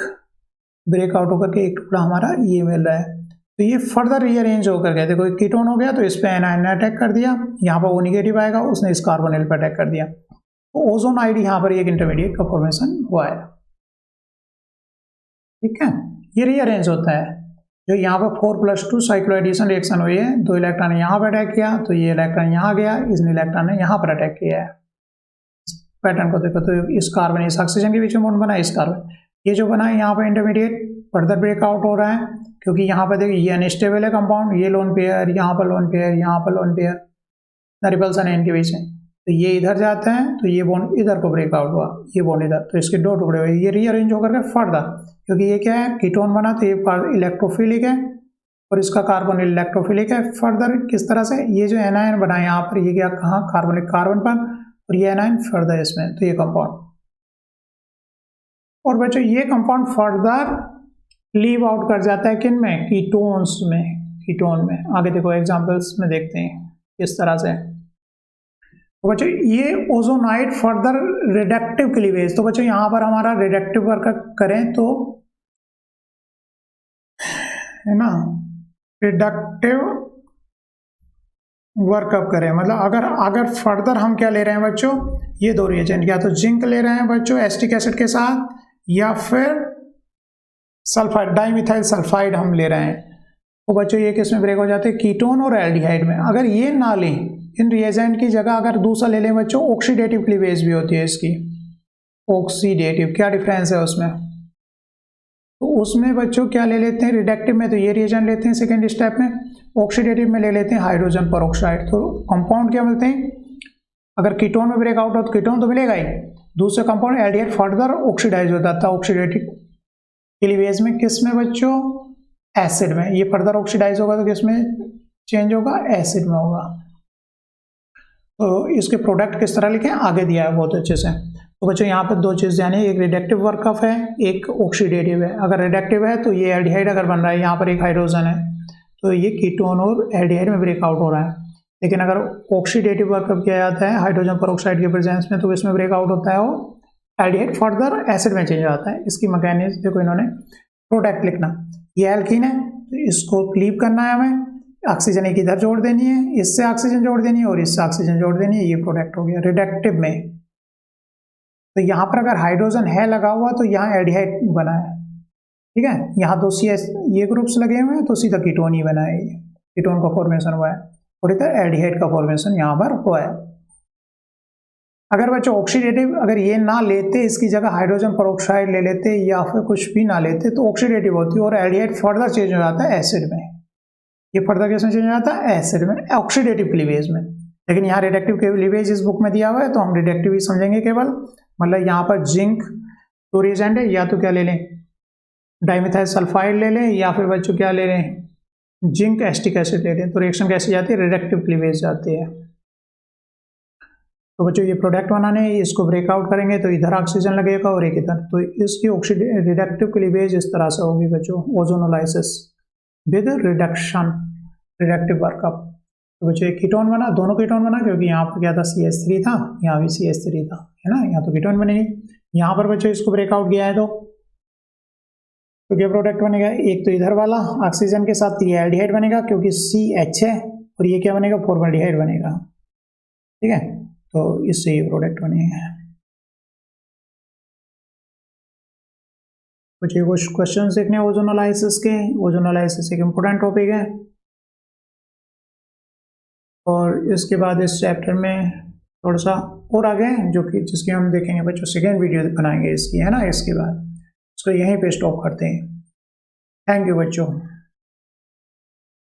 ब्रेकआउट होकर के एक टुकड़ा हमारा ये मिल रहा है, तो ये फर्दर रीअरेंज होकर गया, देखो कीटोन हो गया तो इस पे एनायन ने अटैक कर दिया, यहाँ पर O नेगेटिव आएगा, उसने इस कार्बोनिल पर अटैक कर दिया, तो ओजोनाइड यहाँ पर एक इंटरमीडिएट का फॉर्मेशन हुआ है। ठीक है, ये रीअरेंज होता है। जो यहाँ पर 4+2 साइक्लोएडिशन रिएक्शन हुई है, 2 इलेक्ट्रॉन ने यहाँ पर अटैक किया, तो ये इलेक्ट्रॉन यहाँ गया, इस इलेक्ट्रॉन ने यहाँ पर अटैक किया है। पैटर्न को देखो, तो इस कार्बन इस ऑक्सीजन के बीच में बॉन्ड बना, इस कार्बन ये जो बना है यहाँ पर इंटरमीडिएट फर्दर ब्रेकआउट हो रहा है, क्योंकि यहाँ पर देखिए ये अनस्टेबल है कंपाउंड, ये लोन पेयर, यहाँ पर लोन पेयर, यहाँ पर लोन पेयर, रिपल्सन है इनके बीच में, तो ये इधर जाते हैं, तो ये बॉन्ड इधर को ब्रेकआउट हुआ, ये बॉन्ड इधर, तो इसके 2 टुकड़े हुए, ये रीअरेंज होकर के फर्दर, क्योंकि ये क्या है, कीटोन बना, तो ये इलेक्ट्रोफिलिक है और इसका कार्बन इलेक्ट्रोफिलिक है। फर्दर किस तरह से, ये जो एनायन बना है यहाँ पर, ये क्या कहाँ, कार्बनिक कार्बन पर, और ये एनायन फर्दर इसमें, तो ये कंपाउंड। और बच्चों ये कंपाउंड फर्दर लीव आउट कर जाता है किन में, कीटोन्स में, कीटोन में। आगे देखो एग्जांपल्स में देखते हैं किस तरह से। तो बच्चों ये ओजोनाइड फर्दर रिडक्टिव क्लीवेज, तो बच्चों यहाँ पर हमारा रिडक्टिव वर्क करें तो है ना, रिडक्टिव वर्कअप करें, मतलब अगर फर्दर हम क्या ले रहे हैं बच्चों, ये 2 रिएजेंट, या तो जिंक ले रहे हैं बच्चों एसिटिक एसिड के साथ, या फिर सल्फाइड डाइमिथाइल सल्फाइड हम ले रहे हैं, तो बच्चों ये किस में ब्रेक हो जाते हैं, कीटोन और एल्डिहाइड में। अगर ये ना लें, इन रिएजेंट की जगह अगर दूसरा ले लें बच्चों, ऑक्सीडेटिव क्लीवेज भी होती है इसकी, ऑक्सीडेटिव, क्या डिफरेंस है उसमें, तो उसमें बच्चों क्या ले लेते हैं, रिडक्टिव में तो ये रिएजेंट लेते हैं सेकेंड स्टेप में, ऑक्सीडेटिव में ले लेते हैं हाइड्रोजन परऑक्साइड। तो कंपाउंड क्या मिलते हैं, अगर कीटोन में ब्रेकआउट हो तो कीटोन तो मिलेगा ही, दूसरे कंपाउंड एल्डिहाइड फर्दर ऑक्सीडाइज हो जाता है ऑक्सीडेटिव क्लीवेज में, किस में बच्चों, एसिड में। ये फर्दर ऑक्सीडाइज होगा तो किस में चेंज होगा, एसिड में होगा। तो इसके प्रोडक्ट किस तरह लिखे आगे दिया है बहुत अच्छे से। तो बच्चों यहाँ पर 2 चीज़ यानी एक रिडक्टिव वर्कअप है, एक ऑक्सीडेटिव है। अगर रिडक्टिव है तो ये एल्डिहाइड अगर बन रहा है, यहाँ पर एक हाइड्रोजन है, तो ये कीटोन और एल्डिहाइड में ब्रेकआउट हो रहा है। लेकिन अगर ऑक्सीडेटिव वर्कअप किया जाता है हाइड्रोजन परऑक्साइड के प्रेजेंस में, तो इसमें ब्रेकआउट होता है वो एल्डिहाइड फर्दर एसिड में चेंज आता है। इसकी मैकेनिज्म देखो, इन्होंने प्रोडक्ट लिखना, ये एल्कीन है तो इसको क्लीव करना है हमें, ऑक्सीजन एक इधर जोड़ देनी है, इससे ऑक्सीजन जोड़ देनी है और इससे ऑक्सीजन जोड़ देनी है, ये प्रोडक्ट हो गया रिडक्टिव में। तो यहाँ पर अगर हाइड्रोजन है लगा हुआ तो यहाँ एल्डिहाइड बना है, ठीक है, यहाँ 2 CS ये ग्रुप्स लगे हुए हैं तो सीधा कीटोन ही बना है, कीटोन का फॉर्मेशन हुआ है, और इधर एल्डिहाइड का फॉर्मेशन यहाँ पर हुआ है। अगर बच्चों ऑक्सीडेटिव अगर ये ना लेते, इसकी जगह हाइड्रोजन परऑक्साइड ले लेते या फिर कुछ भी ना लेते, तो ऑक्सीडेटिव होती है और एल्डिहाइड फर्दर चेंज हो जाता है एसिड में। ये फर्दर कैसे चेंज हो जाता है, एसिड में, ऑक्सीडेटिव क्लीवेज में। लेकिन यहाँ रिडक्टिव क्लीवेज इस बुक में दिया हुआ है तो हम रिडक्टिव ही समझेंगे केवल। मतलब यहाँ पर जिंक तो रिएजेंट है, या तो क्या ले लें, डाइमिथाइल सल्फाइड ले लें, या फिर बच्चों क्या ले लें, जिंक एसिटिक एसिड ले लें। तो रिएक्शन कैसे जाती है, रिडक्टिव क्लीवेज जाती है। तो बच्चों ये प्रोडक्ट बनाने हैं, इसको ब्रेकआउट करेंगे तो इधर ऑक्सीजन लगेगा और एक इधर, तो इसकी रिडक्टिव क्लीवेज इस तरह से होगी बच्चों, ozonolysis with reduction, reductive workup. तो बच्चों एक कीटोन बना, दोनों कीटोन बना, क्योंकि यहाँ पर क्या था, CH3 था, यहाँ भी CH3 था, है ना, यहाँ तो कीटोन बनेगी। यहाँ पर बच्चों इसको ब्रेकआउट किया है तो क्या प्रोडक्ट बनेगा, एक तो इधर वाला ऑक्सीजन के साथ ये एल्डिहाइड बनेगा क्योंकि CH है, और ये क्या बनेगा, फॉर्मल्डिहाइड बनेगा, ठीक है, तो इससे ये प्रोडक्ट बनेगा। कुछ क्वेश्चन देखने ओजोनोलाइसिस के, ओजोनोलाइसिस एक इम्पोर्टेंट टॉपिक है। और इसके बाद इस चैप्टर में थोड़ा सा और आगे हैं जो कि जिसकी हम देखेंगे बच्चों, सेकेंड वीडियो बनाएंगे इसकी, है ना। इसके बाद इसको यहीं पे स्टॉप करते हैं। थैंक यू बच्चों।